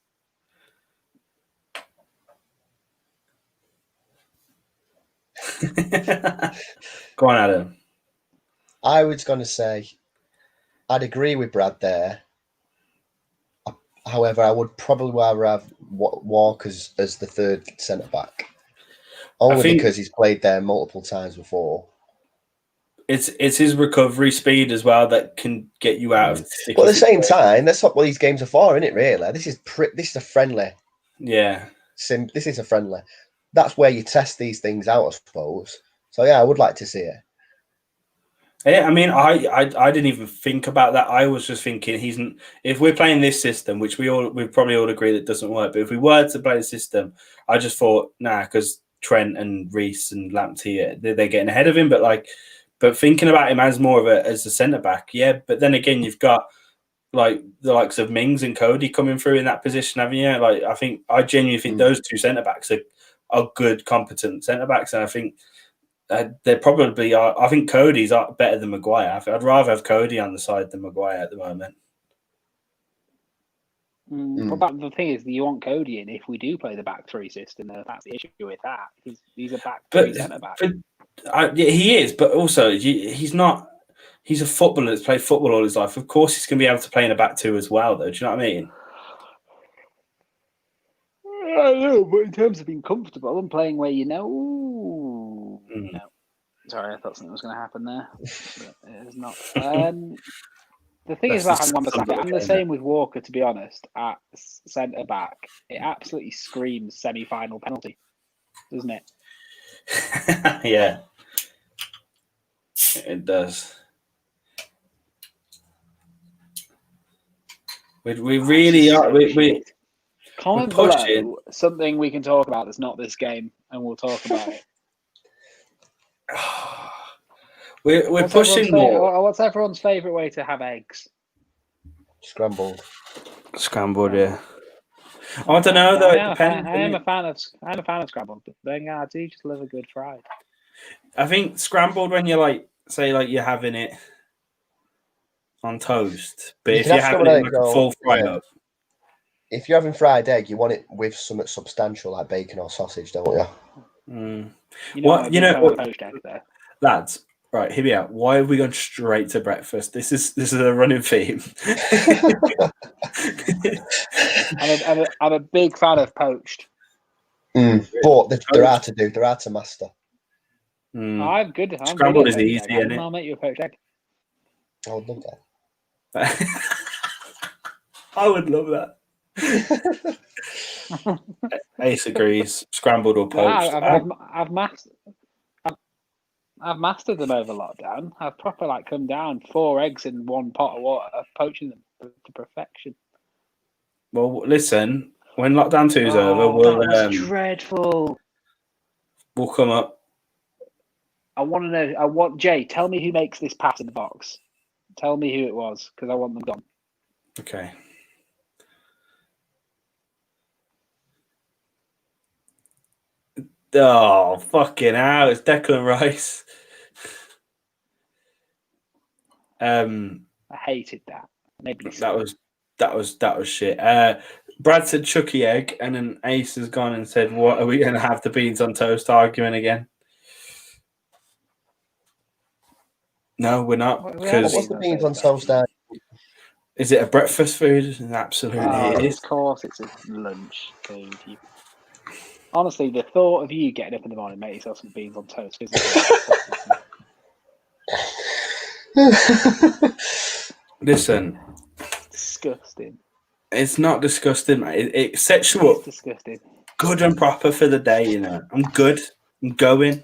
Go on, Adam. I was going to say, I'd agree with Brad there. However, I would probably rather have Walker as the third centre back, only because he's played there multiple times before. It's his recovery speed as well that can get you out of. But at the same time, that's not what these games are for, isn't it? Really, this is a friendly. Yeah. This is a friendly. That's where you test these things out, I suppose. So yeah, I would like to see it. Yeah, I mean, I didn't even think about that. I was just thinking if we're playing this system, which we probably all agree that doesn't work, but if we were to play the system, I just thought because Trent and Reece and Lamptey, they're getting ahead of him, but thinking about him as more of as a centre back, yeah. But then again, you've got like the likes of Mings and Cody coming through in that position, haven't you? Like I genuinely think those two centre backs are good, competent centre backs, and I think. They probably are. I think Cody's better than Maguire. I'd rather have Cody on the side than Maguire at the moment. But the thing is, you want Cody in if we do play the back three system. That's the issue with that. He's a back three centre back. He is, but also he's not. He's a footballer that's played football all his life. Of course, he's going to be able to play in a back two as well, though. Do you know what I mean? I know, but in terms of being comfortable and playing where no. Sorry, I thought something was going to happen there, but it is not. The thing is about Wan-Bissaka, I'm the same with Walker, to be honest, at centre back. It absolutely screams semi-final penalty, doesn't it? Yeah, it does. We really are. We comment below something we can talk about that's not this game, and we'll talk about it. We're pushing more. What's everyone's favourite way to have eggs? Scrambled, yeah. I don't know though. I'm a fan of scrambled, but then I do just love a good fried. I think scrambled when you're you're having it on toast, but if you're having it like a full fry up. If you're having fried egg, you want it with something substantial like bacon or sausage, don't you? You know, lads. Right, here we are. Why have we gone straight to breakfast? This is a running theme. I'm a big fan of poached. But they're hard to do. They're hard to master. I'm good. Scrambled is easy, isn't it? I'll make you a poached egg. I would love that. I would love that. Ace agrees. Scrambled or poached. I've mastered them over lockdown. I've proper come down 4 eggs in 1 pot of water, poaching them to perfection. Well, listen, when lockdown 2 is over, that was dreadful. We'll come up. I want to know. Jay, tell me who makes this pass in the box. Tell me who it was, because I want them gone. Okay. Oh, fucking hell. It's Declan Rice. I hated that. That was shit. Brad said Chucky egg, and then Ace has gone and said, "What are we going to have the beans on toast arguing again?" No, we're not. Because what's the beans on toast? Is it a breakfast food? Absolutely, it is. Of course, it's a lunch food. Honestly, the thought of you getting up in the morning, make yourself some beans on toast. Listen, disgusting. It's not disgusting, mate. It sets you up disgusting. Good and proper for the day, you know. I'm good. I'm going.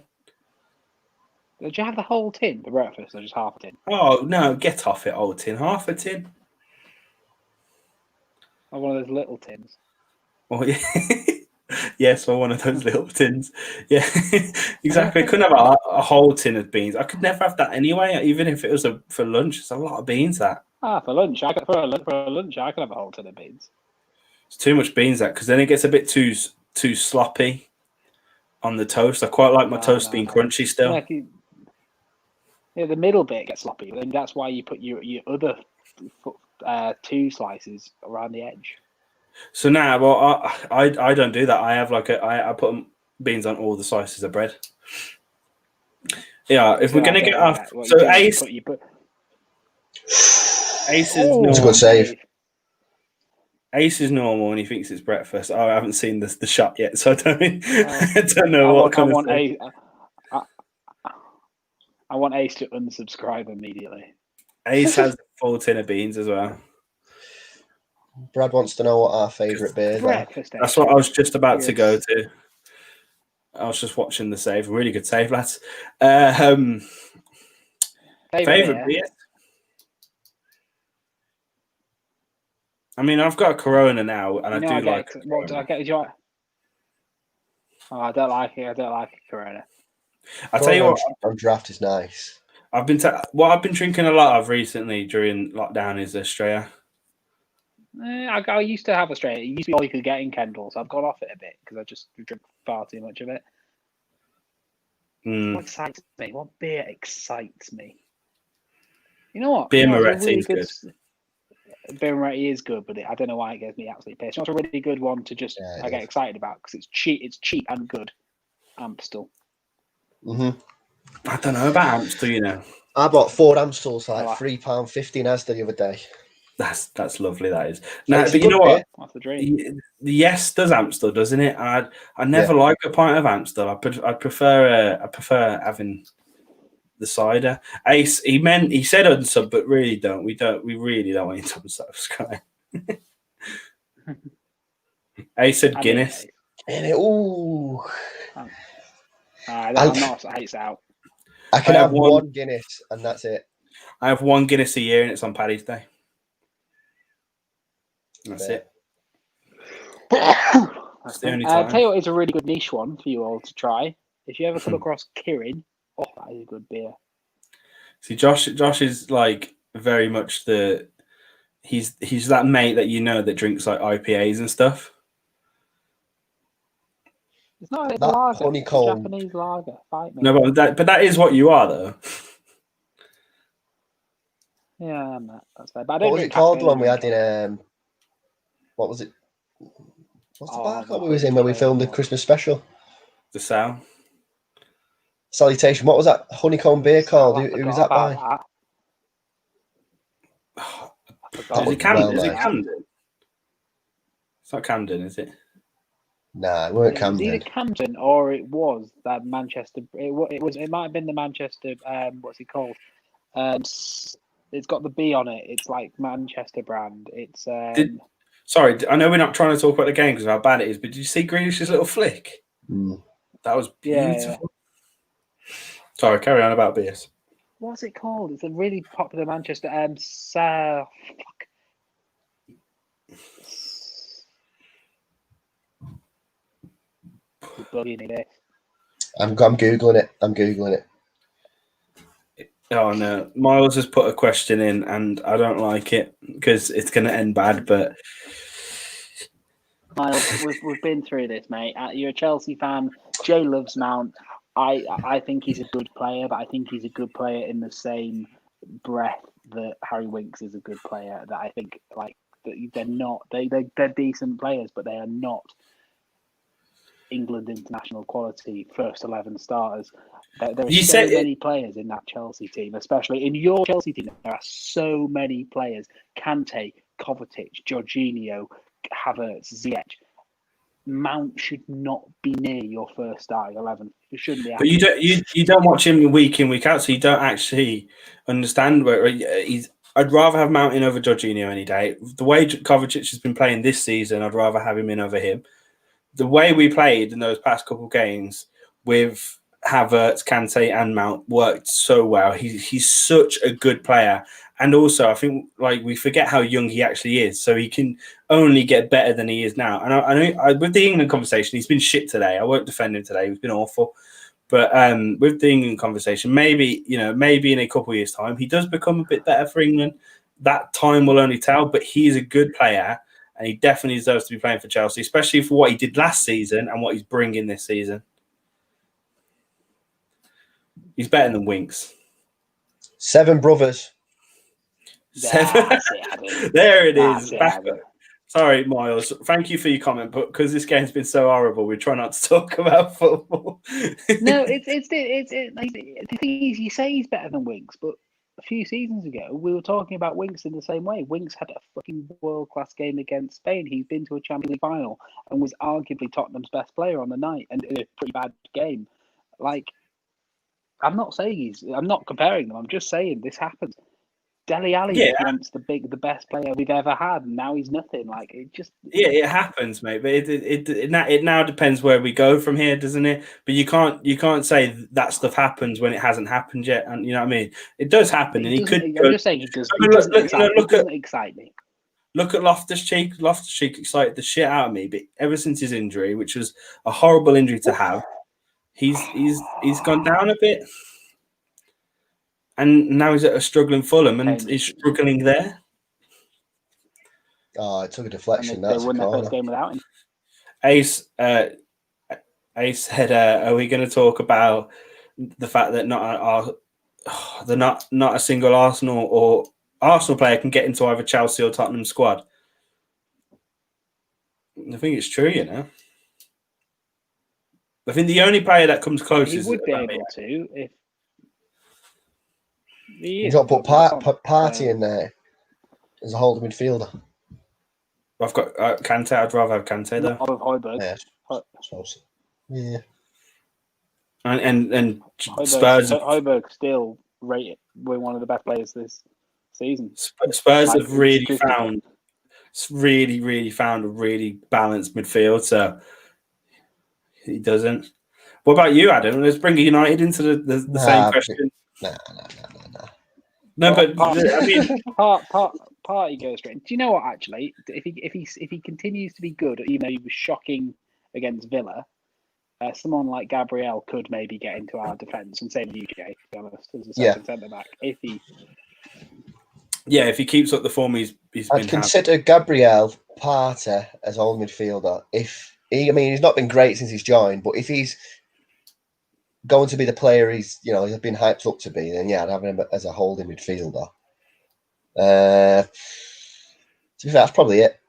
Did you have the whole tin for breakfast or just half a tin? Oh, no, get off it, old tin. Half a tin. Or one of those little tins. Oh, yeah. Yes, or one of those little tins. Yeah, exactly. I couldn't have a whole tin of beans. I could never have that anyway, even if it was for lunch. It's a lot of beans, that. For lunch. For lunch, I could have a whole tin of beans. It's too much beans that because then it gets a bit too sloppy on the toast. I quite like my toast being crunchy still. Yeah, the middle bit gets sloppy, and that's why you put your other 2 slices around the edge. So now, well, I don't do that. I have I put beans on all the slices of bread. Yeah, if we're gonna get off, so Ace is normal. It's a good save. Ace is normal and he thinks it's breakfast. Oh, I haven't seen the shot yet, so I don't know what kind of thing. I want Ace to unsubscribe immediately. Ace has a full tin of beans as well. Brad wants to know what our favourite beers are. That's what I was just about to go to. I was just watching the save. Really good save, lads. Favourite beer? I mean, I've got a Corona now, and I do like. What do I get? I don't like it. I don't like a Corona. I tell you what, on draft is nice. What I've been drinking a lot of recently during lockdown is Australia. I used to have Australia. It used to be all you could get in Kendall, so I've gone off it a bit because I just drink far too much of it. What excites me? What beer excites me? You know what? Beer Moretti is good. Beer Moretti is good, but I don't know why it gets me absolutely pissed. It's a really good one to just I get excited about because it's cheap. It's cheap and good. Amstel. I don't know about Amstel. You know, I bought 4 Amstels for like £3.50 in Asda the other day. That's lovely. That is. No, but you know what? That's the dream. Yes, does Amstel, doesn't it? I never like a pint of Amstel. I prefer having the cider. Ace, he said unsub, but really we really don't want you to unsubscribe. Ace said Guinness. Ooh. I'm not. Ace out. I can have one Guinness and that's it. I have 1 Guinness a year and it's on Paddy's Day. That's it. That's the only time. I'll tell you what, it's a really good niche one for you all to try. If you ever come across Kirin, that is a good beer. See, Josh is like very much he's that mate that you know that drinks like IPAs and stuff. It's not a lager. Honeycomb. Japanese lager. Fight me. No, but that is what you are, though. Yeah, I'm not. That's fair. But I don't what was it called? The one we had in what was it? What's the bar called we was in when we filmed the Christmas special? The Sow. Salutation. What was that honeycomb beer called? Who was that by? Is it Camden? Is it Camden? It's not Camden, is it? Nah, it weren't Camden. It was either Camden or it was that Manchester. It might have been the Manchester. What's it called? It's got the B on it. It's like Manchester brand. It's. Sorry, I know we're not trying to talk about the game because of how bad it is, but did you see Grealish's little flick? That was beautiful. Yeah. Sorry, carry on about beers. What's it called? It's a really popular Manchester. I'm googling it. Oh no, Miles has put a question in, and I don't like it because it's going to end bad. But Miles, we've been through this, mate. You're a Chelsea fan. Jay loves Mount. I think he's a good player, but I think he's a good player in the same breath that Harry Winks is a good player. That I think they're not. They're decent players, but they are not England international quality first 11 starters. There are so many players in that Chelsea team, especially in your Chelsea team. There are so many players: Kante, Kovacic, Jorginho, Havertz, Ziyech. Mount should not be near your first starting 11. It shouldn't be. But you don't watch him week in, week out, so you don't actually understand where he's. I'd rather have Mount in over Jorginho any day. The way Kovacic has been playing this season, I'd rather have him in over him. The way we played in those past couple of games with Havertz, Kante, and Mount worked so well. He's such a good player, and also I think we forget how young he actually is. So he can only get better than he is now. And I know with the England conversation, he's been shit today. I won't defend him today. He's been awful. But with the England conversation, maybe in a couple of years' time, he does become a bit better for England. That time will only tell. But he is a good player. and he definitely deserves to be playing for Chelsea, especially for what he did last season and what he's bringing this season. He's better than Winks. 7 brothers. 7. There it is. Sorry, Miles. Thank you for your comment, but because this game's been so horrible, we try not to talk about football. No, the thing is, you say he's better than Winks, but a few seasons ago, we were talking about Winks in the same way. Winks had a fucking world-class game against Spain. He's been to a Champions League final and was arguably Tottenham's best player on the night, and in a pretty bad game. Like, I'm not comparing them. I'm just saying this happens. Dele Alli was once the best player we've ever had, and now he's nothing. Like, it just it happens, mate. But it now depends where we go from here, doesn't it? But you can't say that stuff happens when it hasn't happened yet, and you know what I mean. It does happen, and he could. I'm just saying, it doesn't excite me. Look at Loftus-Cheek. Loftus-Cheek excited the shit out of me, but ever since his injury, which was a horrible injury to have, he's gone down a bit. And now he's at a struggling Fulham, and he's struggling there. Oh, it took a deflection. They won their first game without him. Ace said, "Are we going to talk about the fact that not a single Arsenal player can get into either Chelsea or Tottenham squad?" I think it's true, you know. I think the only player that comes close he would be able to if. You've got to put Party in there as a holding midfielder. I've got Kante. I'd rather have Kante though. Of Højbjerg. Yeah. And Spurs. Højbjerg still rated. We're one of the best players this season. Spurs have really found a really balanced midfield. So he doesn't. What about you, Adam? Let's bring United into the same question. No, but I mean, Party goes straight. Do you know what? Actually, if he continues to be good, even though he was shocking against Villa, someone like Gabriel could maybe get into our defence and save the UK. To be honest, as a second centre back, if he keeps up the form he's I'd consider Gabriel Party as old midfielder. He's not been great since he's joined, but if he's going to be the player he's been hyped up to be, then I'd have him as a holding midfielder. To be fair, that's probably it.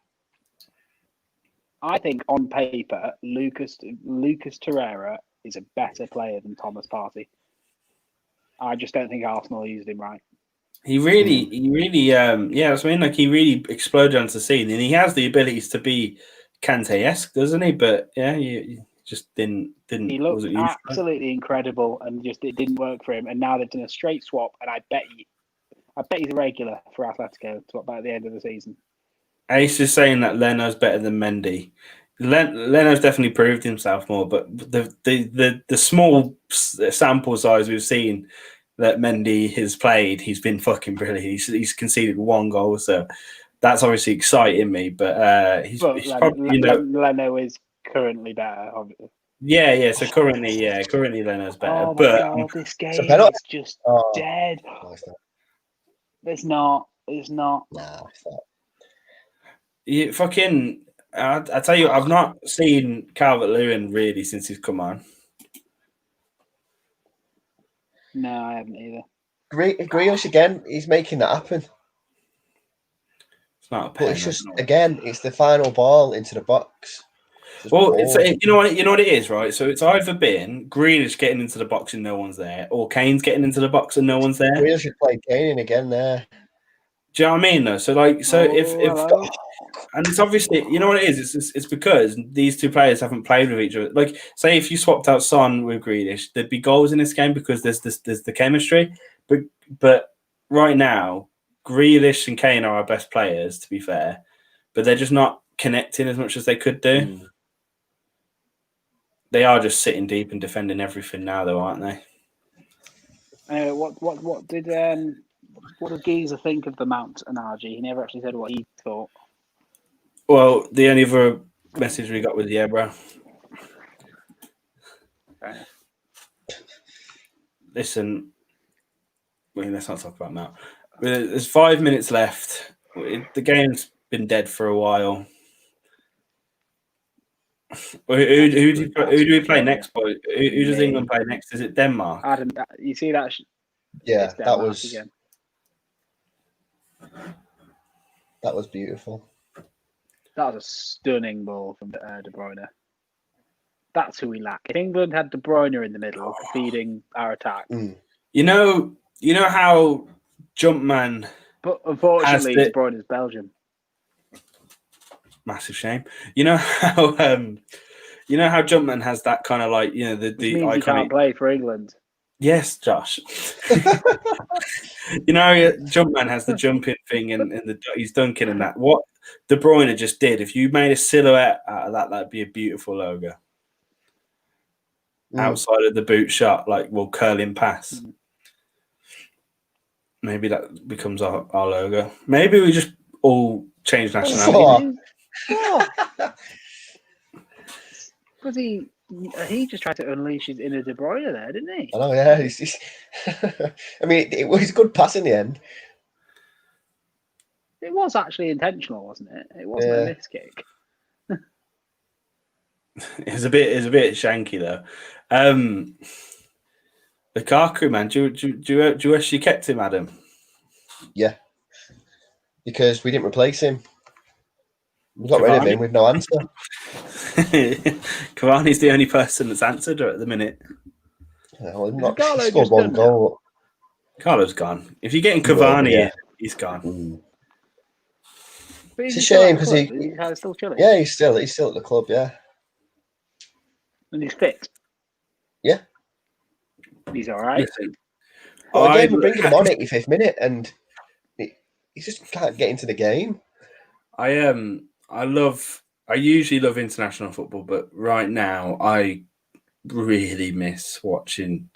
I think on paper, Lucas Torreira is a better player than Thomas Partey. I just don't think Arsenal used him right. He really, that's what I mean. Like, he really exploded onto the scene, and he has the abilities to be Kante-esque, doesn't he? But he just didn't. He looked absolutely incredible, and just it didn't work for him. And now they've done a straight swap, and I bet he's a regular for Atletico by the end of the season. Ace is saying that Leno's better than Mendy. Leno's definitely proved himself more, but the small sample size we've seen that Mendy has played, he's been fucking brilliant. He's conceded 1 goal, so that's obviously exciting me. But he's probably Leno is currently better, obviously. Yeah. So currently Leno's better. Oh but my God, this game is just dead. No, it's not. It's not. Nah, it's not. You fucking. I tell you, I've not seen Calvert-Lewin really since he's come on. No, I haven't either. Grealish again. He's making that happen. It's not a But pen, it's just it's the final ball into the box. Well, you know what it is, right? So it's either been Grealish getting into the box and no one's there, or Kane's getting into the box and no one's there. Grealish should play Kane in again there. Do you know what I mean, though? So, and it's obviously, you know what it is? It's because these two players haven't played with each other. Like, say if you swapped out Son with Grealish, there'd be goals in this game because there's the chemistry. But right now, Grealish and Kane are our best players, to be fair, but they're just not connecting as much as they could do. They are just sitting deep and defending everything now, though, aren't they? What did Geezer think of the Mount analogy? He never actually said what he thought. Well, the only other message we got was bro. Okay. Listen, let's not talk about Mount. There's 5 minutes left. The game's been dead for a while. Who do we play next, boy? Who does England play next? Is it Denmark? Adam, you see that? Yeah, that was again. That was beautiful. That was a stunning ball from De Bruyne. That's who we lack. If England had De Bruyne in the middle, feeding our attack. You know how Jumpman. But unfortunately, De Bruyne is Belgium. Massive shame. You know how Jumpman has that kind of like the Which means iconic... he can't play for England. Yes, Josh. Jumpman has the jumping thing and he's dunking and that. What De Bruyne just did, if you made a silhouette out of that, that'd be a beautiful logo. Outside of the boot shot, like curling pass. Maybe that becomes our logo. Maybe we just all change nationality. Because he just tried to unleash his inner De Bruyne there, didn't he? I know, yeah. He's I mean, it was a good pass in the end. It was actually intentional, wasn't it? It wasn't a miss kick. It's a bit shanky though. Lukaku, man, do you wish you kept him, Adam? Yeah, because we didn't replace him. We got rid of him with no answer. Cavani's the only person that's answered her at the minute. Well, he scored one goal. Carlo's gone. If you're getting Cavani, he's gone. It's a shame because he's still chilling. Yeah, he's still at the club. Yeah, and he's fit. Yeah, he's all right. Well, again, we're bringing him on 85th minute, and he just can't get into the game. I usually love international football, but right now I really miss watching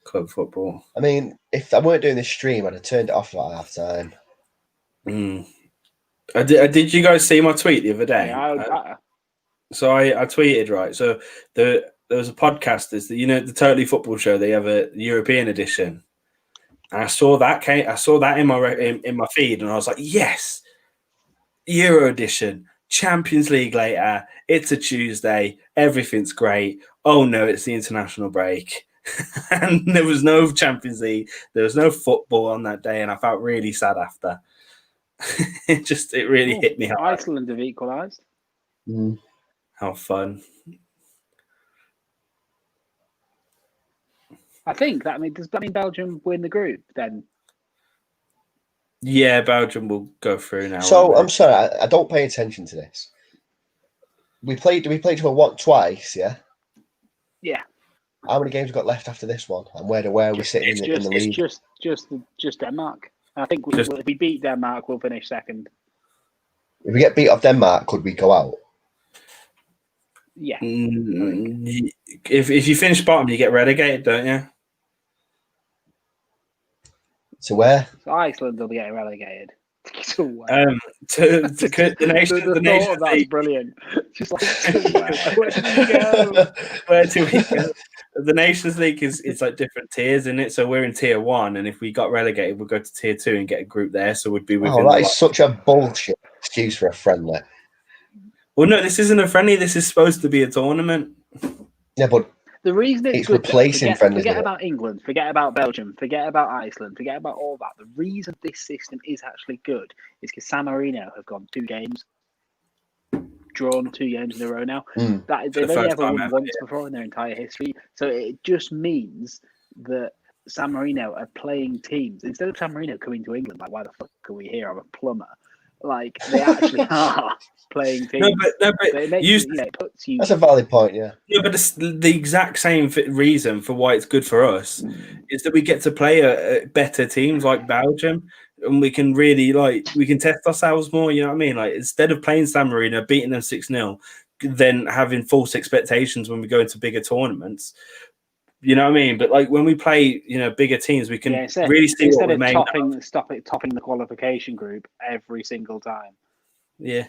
club football. I mean, if I weren't doing this stream, I'd have turned it off at half time. Did you guys see my tweet the other day? Yeah, so I tweeted, right? So there was a podcast, the Totally Football Show. They have a European edition, and I saw that in my feed, and I was like, yes, Euro edition, Champions League later. It's a Tuesday, everything's great. Oh no, it's the international break, and there was no Champions League, there was no football on that day, and I felt really sad after. It really hit me hard. Iceland have equalised. How fun! I think does that mean Belgium win the group then? Yeah, Belgium will go through now. So I'm sorry, I don't pay attention to this. We played each other twice, yeah? Yeah. How many games we got left after this one? And where are we sitting in the league? It's just Denmark. I think if we beat Denmark, we'll finish second. If we get beat off Denmark, could we go out? Yeah. If you finish bottom, you get relegated, don't you? To where? So Iceland will be getting relegated. To the Nations League. Brilliant. Just like, where do we go? Where do we go? The Nations League it's like different tiers in it. So we're in tier 1, and if we got relegated, we'll go to tier 2 and get a group there. So we'd be within. That is such a bullshit excuse for a friendly. Well, no, this isn't a friendly. This is supposed to be a tournament. Yeah, but the reason it's good, replacing friendlies. Forget about England, forget about Belgium, forget about Iceland, forget about all that. The reason this system is actually good is because San Marino have gone 2 games, drawn 2 games in a row now. They've only ever won once before in their entire history. So it just means that San Marino are playing teams. Instead of San Marino coming to England, like, why the fuck are we here? I'm a plumber. Like, they actually are playing teams. That's a valid point, yeah. Yeah, but it's the exact same reason for why it's good for us is that we get to play better teams like Belgium, and we can really we can test ourselves more. You know what I mean? Like, instead of playing San Marino, beating them 6-0, then having false expectations when we go into bigger tournaments. You know what I mean? But like when we play, bigger teams, we can really see what we're made of. Topping the qualification group every single time. Yeah.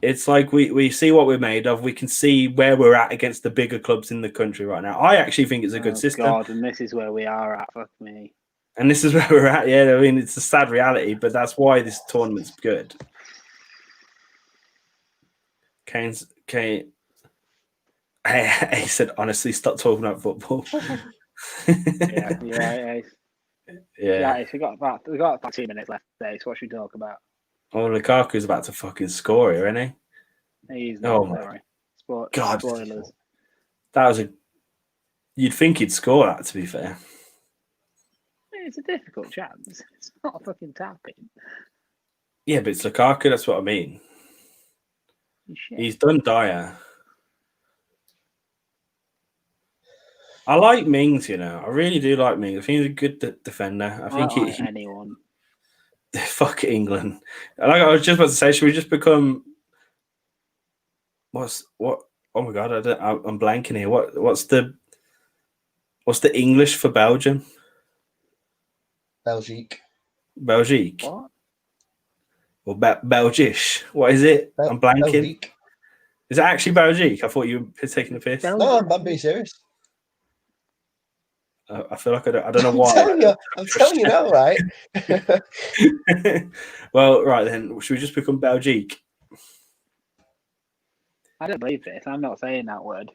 It's like we see what we're made of. We can see where we're at against the bigger clubs in the country right now. I actually think it's a good system. God, and this is where we are at. Fuck me. And this is where we're at. Yeah, I mean, it's a sad reality, but that's why this tournament's good. He said, honestly, stop talking about football. Yeah. Yeah. We got about 2 minutes left today, so what should we talk about? Oh, Lukaku's about to fucking score here, isn't he? He's not. Oh my Sorry. God. Spoilers. That was you'd think he'd score that, to be fair. It's a difficult chance. It's not a fucking tapping. Yeah, but it's Lukaku, that's what I mean. He's done Dyer. I like Mings, I really do like Mings. I think he's a good defender. I think like anyone. Fuck England. Like I was just about to say, should we just become what? Oh my God, I'm blanking here. What's the English for Belgium? Belgique. Belgique. What? Or Belgish. What is it? I'm blanking. Belgique. Is it actually Belgique? I thought you were taking a piss. No, I'm being serious. I feel like I don't know why. I'm telling you now, right? Well, right then. Should we just become Belgique? I don't believe this. I'm not saying that word.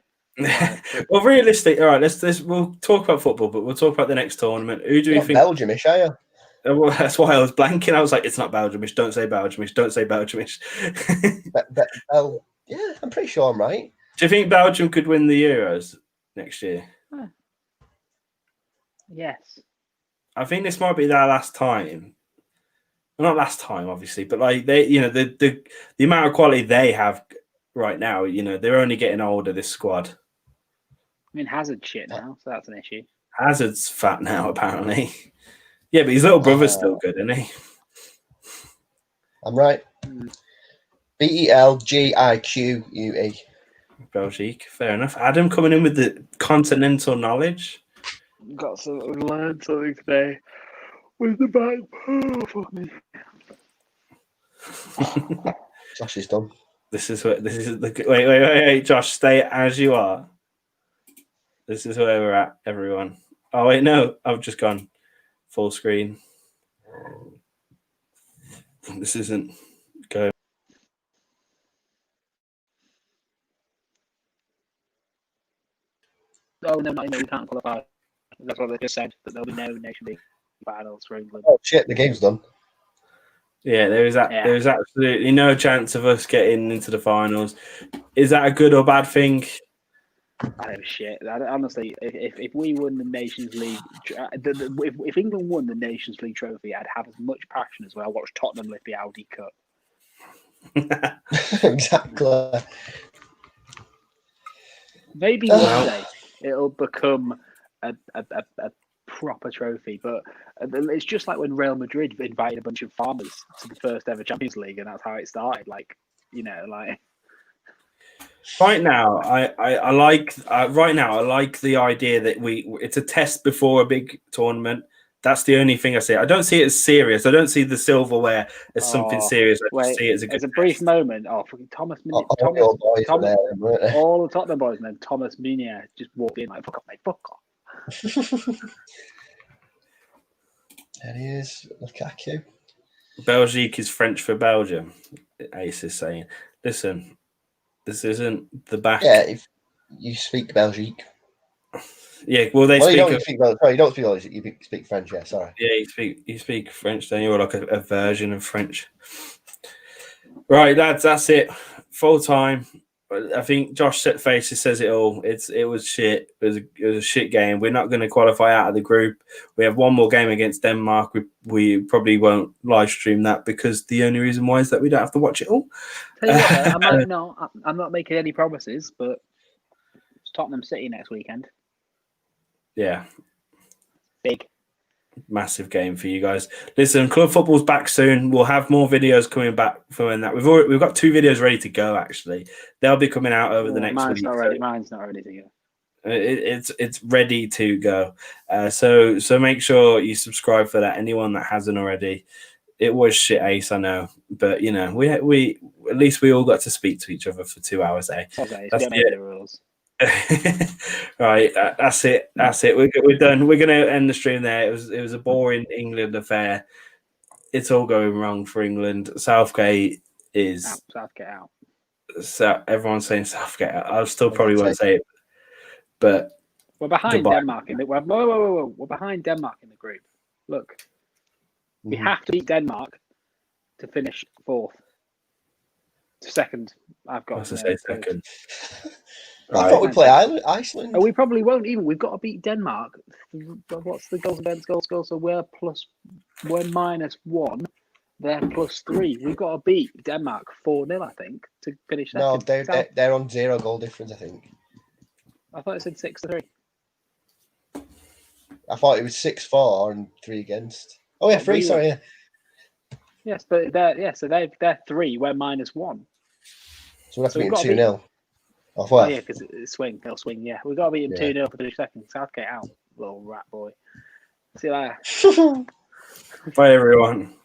Well, realistic. All right, we'll talk about football, but we'll talk about the next tournament. Who do you think? Belgiumish, are you? Well, that's why I was blanking. I was like, it's not Belgiumish. Don't say Belgiumish. Don't say Belgiumish. Yeah, I'm pretty sure I'm right. Do you think Belgium could win the Euros next year? Yes. I think this might be their last time. Well, not last time, obviously, but like they, the amount of quality they have right now, they're only getting older. This squad. I mean, Hazard's shit now, so that's an issue. Hazard's fat now, apparently. Yeah, but his little brother's still good, isn't he? I'm right. Belgique. Belgique, fair enough. Adam coming in with the continental knowledge. Got to learn something today with the back. Oh, fuck me. Josh is done. Wait, Josh, stay as you are. This is where we're at, everyone. Oh wait, no, I've just gone full screen. This isn't going. Oh no, we can't qualify. That's what they just said, that there'll be no Nation League finals for England. Oh shit, the game's done. Yeah, there is absolutely no chance of us getting into the finals. Is that a good or bad thing? I don't shit. Honestly, if we won the Nations League, if England won the Nations League trophy, I'd have as much passion as when I watch Tottenham lift the Audi Cup. Exactly. Maybe one day it'll become a proper trophy, but it's just like when Real Madrid invited a bunch of farmers to the first ever Champions League, and that's how it started. Right now, I like the idea that it's a test before a big tournament. That's the only thing I see. I don't see it as serious. I don't see the silverware as something serious. I just see it as a brief moment. Oh, fucking Thomas, all the Tottenham boys, and then Thomas Meunier just walked in like, "Fuck off, mate, fuck off." There he is, Lukaku. Belgique is French for Belgium. Ace is saying, "Listen, this isn't the back." Yeah, if you speak Belgique. Yeah, well, you don't speak Belgique. You speak French. Yeah, sorry. Yeah, you speak French, don't you? Or like a version of French. Right, lads, that's it. Full time. I think Josh Setfaces says it all. It was shit. It was a shit game. We're not going to qualify out of the group. We have one more game against Denmark. We probably won't live stream that because the only reason why is that we don't have to watch it all. Tell you what, I'm not making any promises, but it's Tottenham City next weekend. Yeah. Big. Massive game for you guys. Listen, club football's back soon. We'll have more videos coming back from that. We've got 2 videos ready to go. Actually, they'll be coming out over the next week. Mine's not ready to go. It's ready to go. So make sure you subscribe for that. Anyone that hasn't already. It was shit, Ace, I know, but we at least we all got to speak to each other for 2 hours. Okay, that's the rules. Right, that's it. We're done. We're gonna end the stream there. It was a boring England affair. It's all going wrong for England. Southgate is Southgate out. So everyone's saying Southgate. I still probably won't say it, but we're behind Denmark in the. Whoa. We're behind Denmark in the group. Look, we have to beat Denmark to finish fourth. Second, I've got to say second. I thought we'd play Iceland. Oh, we probably won't even. We've got to beat Denmark. What's the goals against goals? So we're -1. They're +3. We've got to beat Denmark 4-0, I think, to finish second. No, they're on 0 goal difference, I think. I thought it said 6-3. I thought it was 6-4 and 3 against. Oh yeah, 3. Sorry, yeah. Yes, but they're 3. We're -1. So we have to beat 2-0. Oh yeah, because it's they'll swing. Yeah, we've got to beat them 2-0 for finish second. Southgate out, little rat boy. See you later. Bye everyone.